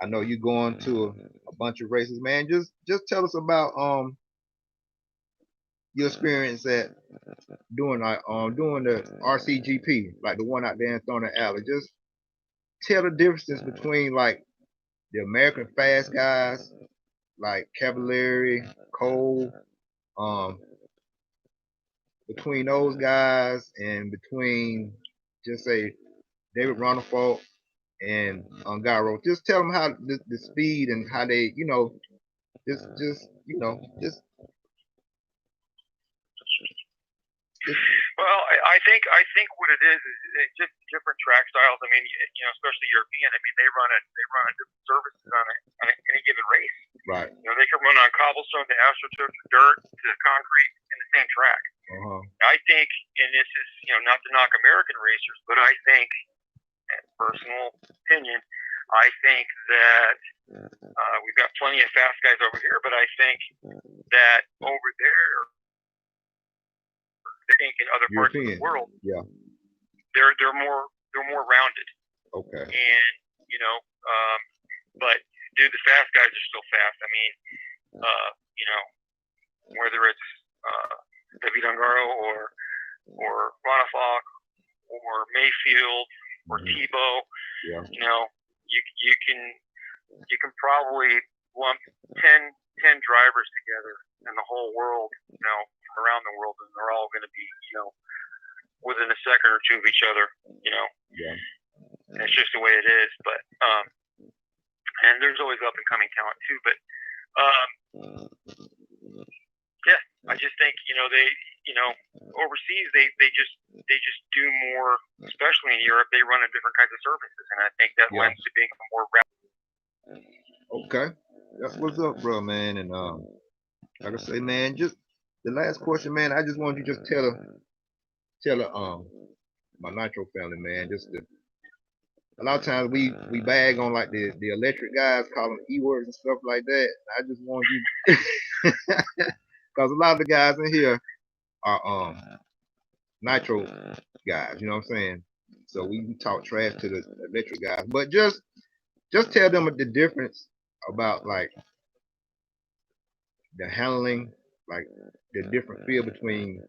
I know you going to a bunch of races, man. Just tell us about your experience at doing the RCGP, like the one out there in Thunder Alley. Just tell the differences between like the American fast guys, like Cavalieri, Cole, between those guys and between just say David Ronnefalk and Gyro. Just tell them how the speed and how they, Well, I think what it is just different track styles. I mean, especially European. I mean, they run different services on any given race. Right. They can run on cobblestone to astroturf to dirt to concrete in the same track. I think, and this is not to knock American racers, but I think, and personal opinion, I think that we've got plenty of fast guys over here, but I think that over there, I think in other parts of the world, they're more rounded. Okay. And But dude, the fast guys are still fast. I mean, you know, whether it's David Ungaro or Ronafok or Mayfield or Tebow, you know, you can probably lump 10 drivers together in the whole world, you know, around the world, and they're all going to be, you know, within a second or two of each other, you know. Yeah. And it's just the way it is. But and there's always up and coming talent too. But yeah, I just think, you know, they, you know, overseas they just do more, especially in Europe. They run in different kinds of services, and I think that lends to being more rapid. Okay, that's what's up, bro, man. And like I say, man, just the last question, man. I just wanted you to just tell my Nitro family, man. Just a lot of times we bag on like the electric guys, call them E-words and stuff like that. I just want you, because a lot of the guys in here are Nitro guys. You know what I'm saying? So we talk trash to the electric guys, but just tell them the difference about like the handling, like the different feel between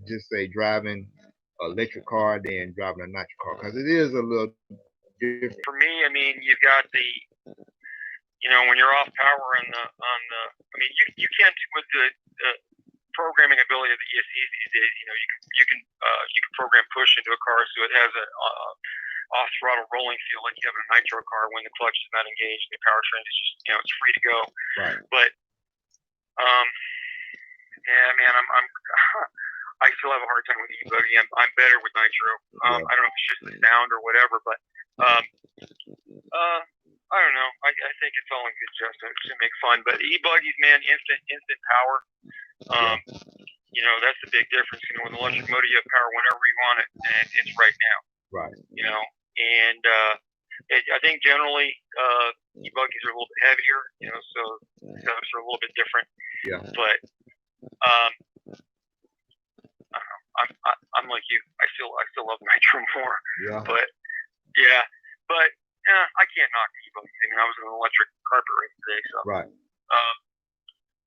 just say driving an electric car than driving a nitro car, because it is a little different. For me, I mean, you've got the, you know, when you're off power on the, I mean, you can't with the programming ability of the ESCs these days. You know, you can program push into a car so it has a off throttle rolling feel like you have in a nitro car when the clutch is not engaged, the powertrain is just, you know, it's free to go. Right. But yeah, man, I still have a hard time with e-buggy. I'm better with nitro. I don't know if it's just the sound or whatever, but I don't know. I think it's all in good jest to make fun. But e-buggies, man, instant power. You know, that's the big difference. You know, with electric motor, you have power whenever you want it, and it's right now. Right. You know, and I think generally e-buggies are a little bit heavier. You know, so setups are a little bit different. Yeah. But I'm like you. I still love nitro more. Yeah. But yeah, but I can't knock the e-buggies. I mean, I was in an electric carpet race today, so. Right.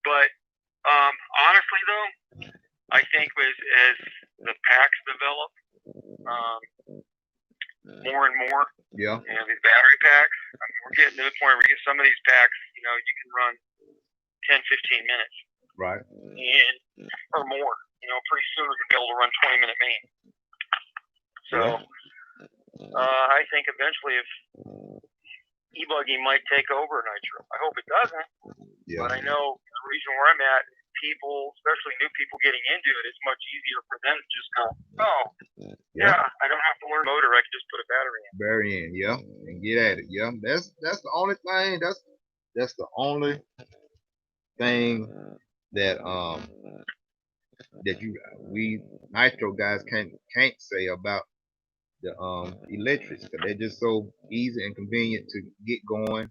But honestly, though, I think as the packs develop more and more, you know, these battery packs, I mean, we're getting to the point where we get some of these packs, you know, you can run 10, 15 minutes. Right. And or more. You know, pretty soon we're going to be able to run 20-minute main. So I think eventually if e-buggy might take over nitro. I hope it doesn't. Yeah. But I know the region where I'm at, people, especially new people getting into it, it's much easier for them to just go, oh, yeah, I don't have to learn motor. I can just put a battery in. Battery in, and get at it. Yeah, that's the only thing. That's the only thing that we nitro guys can't say about the electrics, because they're just so easy and convenient to get going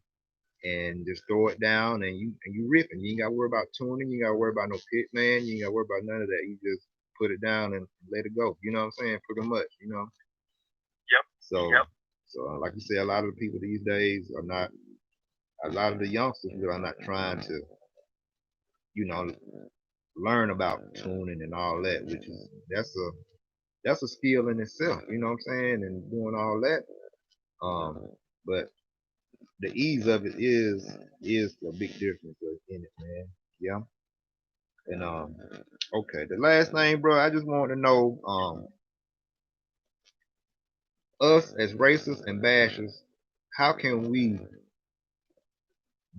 and just throw it down and you ripping. You ain't gotta worry about tuning, you ain't gotta worry about no pit man, you ain't gotta worry about none of that. You just put it down and let it go. You know what I'm saying? Pretty much, you know. Yep. So like you say, a lot of the people these days are not, a lot of the youngsters are not trying to, you know, learn about tuning and all that, which is that's a skill in itself, you know what I'm saying, and doing all that. But the ease of it is a big difference in it, man. Yeah. And okay, the last thing, bro, I just want to know, us as racers and bashers, how can we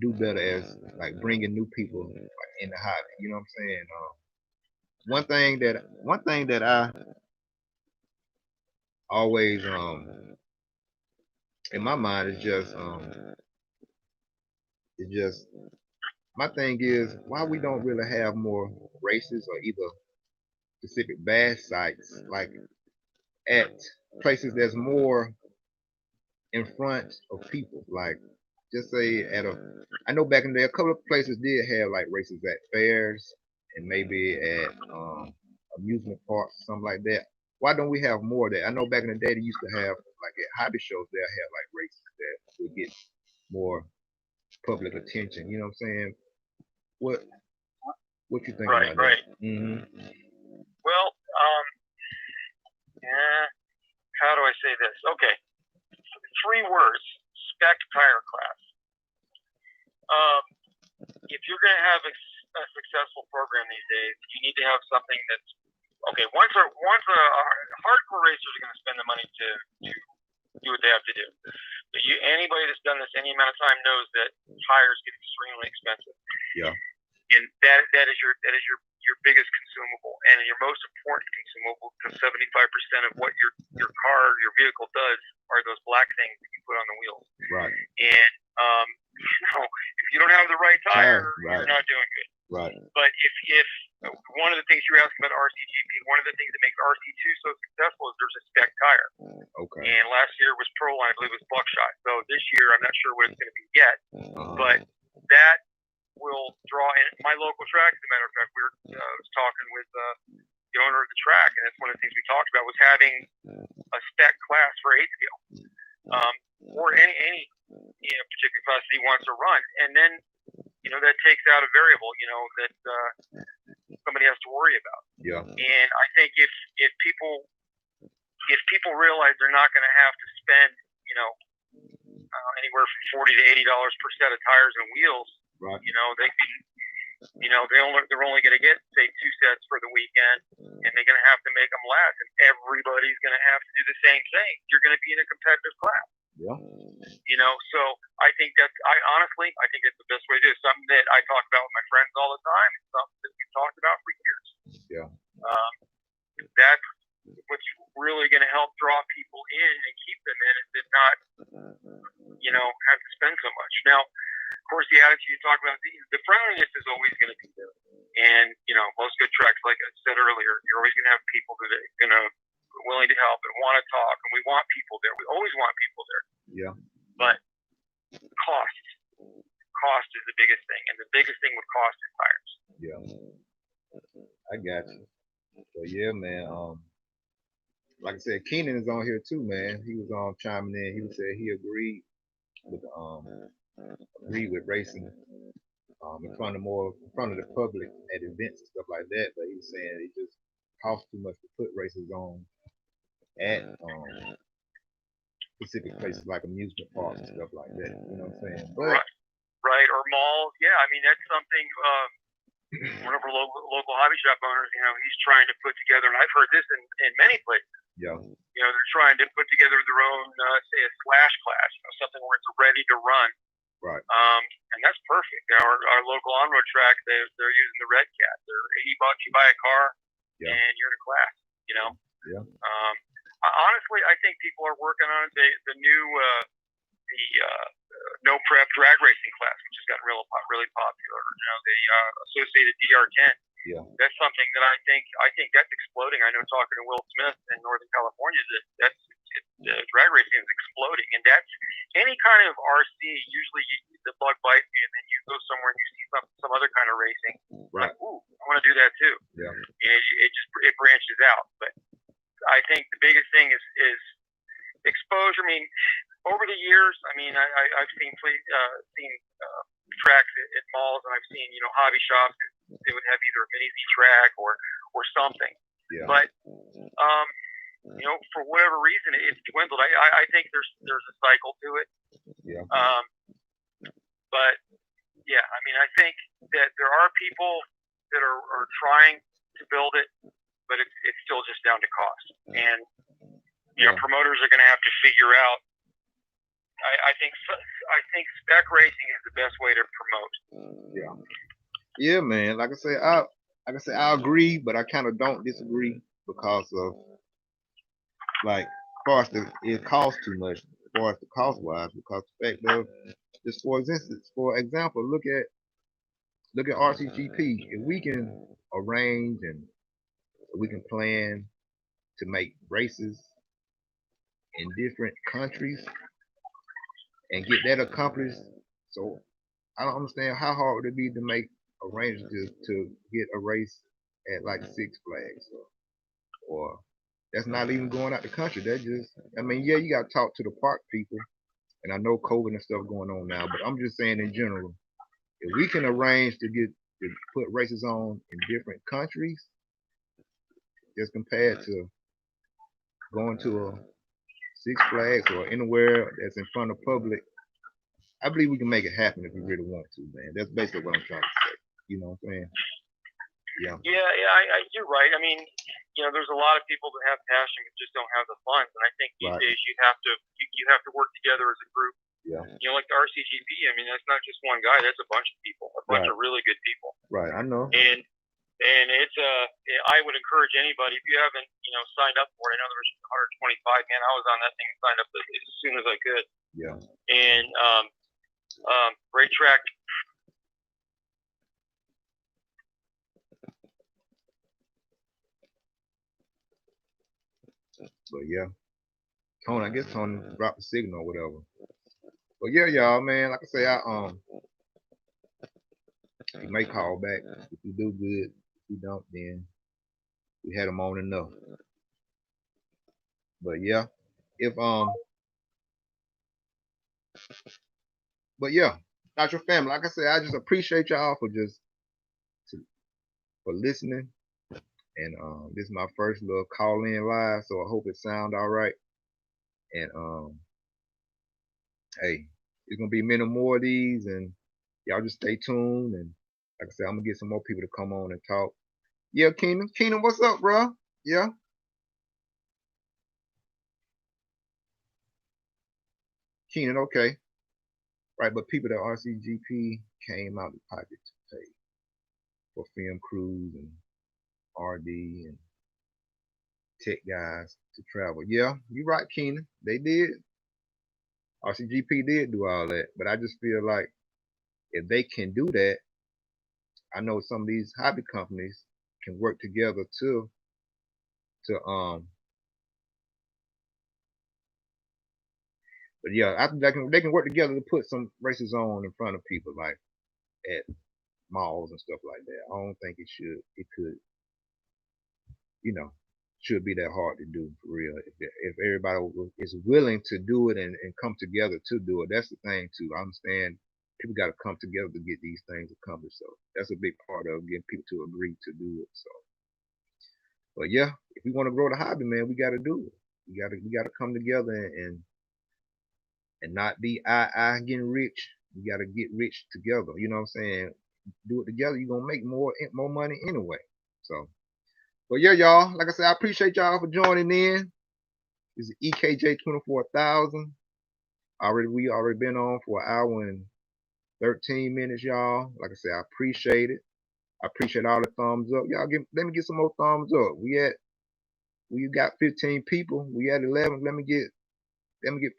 do better as like bringing new people in the hobby? You know what I'm saying? One thing that I always in my mind is just my thing is why we don't really have more races or either specific bash sites like at places that's more in front of people. Like just say I know back in the day a couple of places did have like races at fairs and maybe at amusement parks, something like that. Why don't we have more of that? I know back in the day they used to have like at hobby shows they'll have like races that would get more public attention. You know what I'm saying? What you think Right, about right. that? Mm-hmm. Well, yeah. How do I say this? Okay, 3 words: spec tire class. If you're going to have a successful program these days, you need to have something that's okay. Once a hardcore racers are going to spend the money to do what they have to do. But anybody that's done this any amount of time knows that tires get extremely expensive. Yeah. And that is your biggest consumable and your most important consumable, because 75% of what your car, your vehicle does are those black things that you put on the wheels. Right. And if you don't have the right tire, right. you're not doing good. Right. But if one of the things you were asking about RCGP, one of the things that makes RC2 so successful is there's a spec tire. Okay. And last year was Proline, I believe it was Buckshot. So this year, I'm not sure what it's going to be yet, but that will draw in my local track. As a matter of fact, I was talking with the owner of the track, and that's one of the things we talked about was having a spec class for 8 scale, or any particular class that he wants to run, and then that takes out a variable that somebody has to worry about. Yeah. And I think if people realize they're not going to have to spend anywhere from $40 to $80 per set of tires and wheels, right. They can. They're only going to get, say, 2 sets for the weekend, and they're going to have to make them last, and everybody's going to have to do the same thing. You're going to be in a competitive class. Yeah. So I think honestly, I think it's the best way to do it. Something that I talk about with my friends all the time. It's something that we've talked about for years. Yeah. That's what's really going to help draw people in and keep them in, and not, have to spend so much. Now, of course, the attitude you talk about, the friendliness is always going to be there. And, most good tracks, like I said earlier, you're always going to have people that are willing to help and want to talk, and we want people there. We always want people there. Yeah. But cost is the biggest thing, and the biggest thing with cost is tires. Yeah. I got you. So, yeah, man. Like I said, Keenan is on here too, man. He was chiming in. He said he agreed with racing in front of the public at events and stuff like that. But he was saying it just costs too much to put races on at specific places like amusement parks and stuff like that. You know what I'm saying? But right, or malls. Yeah, I mean that's something. One of our local hobby shop owners, he's trying to put together, and I've heard this in many places. Yeah. They're trying to put together their own, say, a slash class, something where it's ready to run. Right. And that's perfect. Our local on-road track, they're using the Red Cat. They're $80. You buy a car, and you're in a class. Yeah. Honestly, I think people are working on the new no prep drag racing class, which has gotten really popular. The associated DR10. Yeah. That's something that I think that's exploding. I know, talking to Will Smith in Northern California, that's drag racing is exploding, and that's any kind of RC. Usually, the bug bites you, and then you go somewhere and you see some other kind of racing. Right. Like, ooh, I want to do that too. Yeah. And it branches out. But I think the biggest thing is exposure. I mean, over the years, I've seen tracks at malls, and I've seen hobby shops. They would have either a mini Z track or something. Yeah. But for whatever reason, it's dwindled. I think there's a cycle to it. Yeah. But yeah, I think that there are people that are trying to build it, but it's still just down to cost. And promoters are going to have to figure out. I think spec racing is the best way to promote. Yeah. Yeah, man. Like I say, I agree, but I kind of don't disagree because of it costs too much as far as the cost wise. Because the fact of just for example, look at RCGP. If we can arrange and we can plan to make races in different countries and get that accomplished, so I don't understand how hard would it be to make arrangements to get a race at like Six Flags or that's not even going out the country. That just, you got to talk to the park people And I know COVID and stuff going on now, but I'm just saying in general, if we can arrange to put races on in different countries, just compared to going to a Six Flags or anywhere that's in front of public, I believe we can make it happen if we really want to, man. That's basically what I'm trying to say. You know what I'm saying? Yeah. Yeah, you're right. I mean, there's a lot of people that have passion but just don't have the funds, and I think these days you have to work together as a group. Yeah. Like the RCGP. I mean, that's not just one guy. That's a bunch of people, a bunch of really good people. Right. I know. And it's I would encourage anybody, if you haven't signed up for it. I know there was 125. Man, I was on that thing and signed up as soon as I could. Yeah. And great track. But yeah, Tony, I guess Tony dropped the signal or whatever. But yeah, y'all, man, like I say, he may call back. If we do good, if we don't, then we had him on enough. But yeah, but yeah, not your family. Like I said, I just appreciate y'all for listening. And this is my first little call in live, so I hope it sound all right. And hey, there's gonna be many more of these, and y'all just stay tuned. And like I said, I'm gonna get some more people to come on and talk. Yeah, Keenan, what's up, bro? Yeah. Keenan, okay. Right, but people at RCGP came out of pocket to pay for film crews and RD and tech guys to travel. Yeah, you're right, Keenan. They did. RCGP did do all that, but I just feel like if they can do that, I know some of these hobby companies can work together to but yeah, I think they can work together to put some races on in front of people, like at malls and stuff like that. I don't think it could, should be that hard to do for real. If everybody is willing to do it and come together to do it, that's the thing too. I understand people got to come together to get these things accomplished. So that's a big part of getting people to agree to do it. So, but yeah, if we want to grow the hobby, man, we got to do it. We got to come together and not be I getting rich. We got to get rich together. You know what I'm saying? Do it together. You're gonna make more money anyway. So, but yeah, y'all. Like I said, I appreciate y'all for joining in. This is EKJ 24,000. We already been on for an hour and 13 minutes, y'all. Like I said, I appreciate it. I appreciate all the thumbs up. Y'all let me get some more thumbs up. We got 15 people. We at 11. Let me get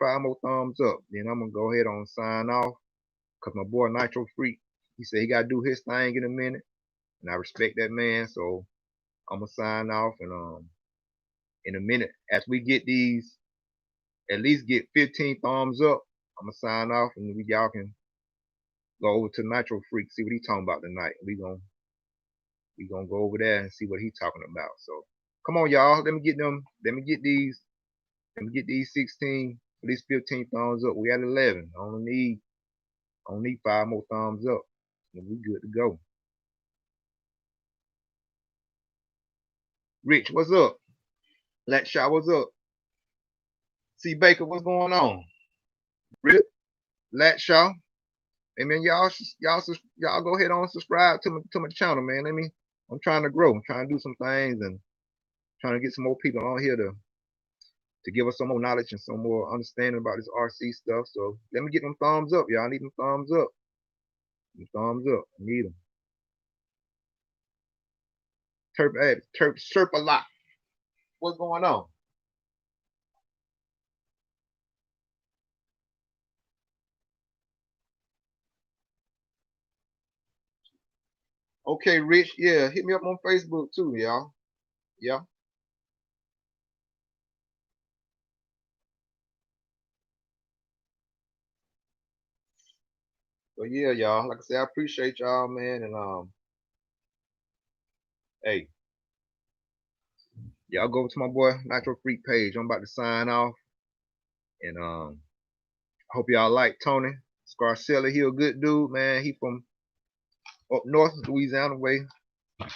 5 more thumbs up. Then I'm gonna go ahead on sign off. Cause my boy Nitro Freak, he said he gotta do his thing in a minute. And I respect that man. So I'm gonna sign off and in a minute, as we get these, at least get 15 thumbs up, I'm gonna sign off and y'all can go over to Nitro Freak, see what he talking about tonight. We gonna go over there and see what he talking about. So come on, y'all. Let me get these 16, at least 15 thumbs up. We at 11. I only need 5 more thumbs up. And we good to go. Rich, what's up? Lat Shot, what's up? C Baker, what's going on? Rip, Lat Shaw. Hey man, y'all go ahead on and subscribe to my channel, man. I'm trying to grow. I'm trying to do some things and trying to get some more people on here to give us some more knowledge and some more understanding about this RC stuff. So let me get them thumbs up, y'all. I need them thumbs up. Thumbs up. I need them. Terp Sherpa Lot. What's going on? Okay, Rich. Yeah, hit me up on Facebook too, y'all. Yeah. But yeah, y'all. Like I said, I appreciate y'all, man. And hey, y'all go to my boy Nitro Freak page. I'm about to sign off. And hope y'all like Tony Scarcella. He a good dude, man. He from up north, Louisiana way,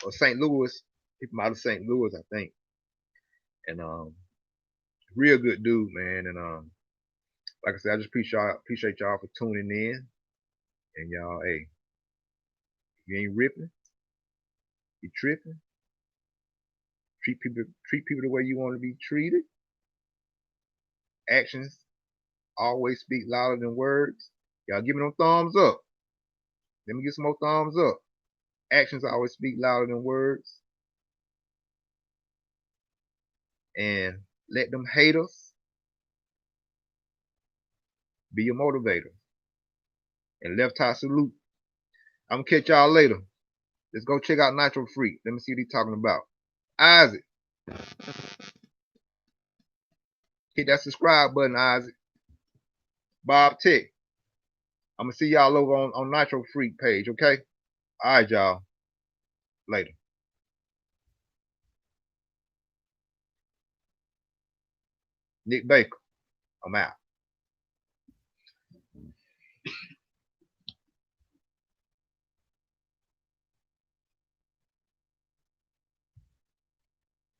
or St. Louis. He from out of St. Louis, I think. And real good dude, man. And like I said, I just appreciate y'all for tuning in. And y'all, hey, if you ain't ripping, you tripping. Treat people the way you want to be treated. Actions always speak louder than words. Y'all give me them thumbs up. Let me get some more thumbs up. Actions always speak louder than words. And let them haters be your motivator. And left tie salute. I'm gonna catch y'all later. Let's go check out Nitro Freak. Let me see what he's talking about. Isaac. Hit that subscribe button, Isaac. Bob Tech. I'm gonna see y'all over on Nitro Freak page, okay? Alright, y'all. Later. Nick Baker. I'm out.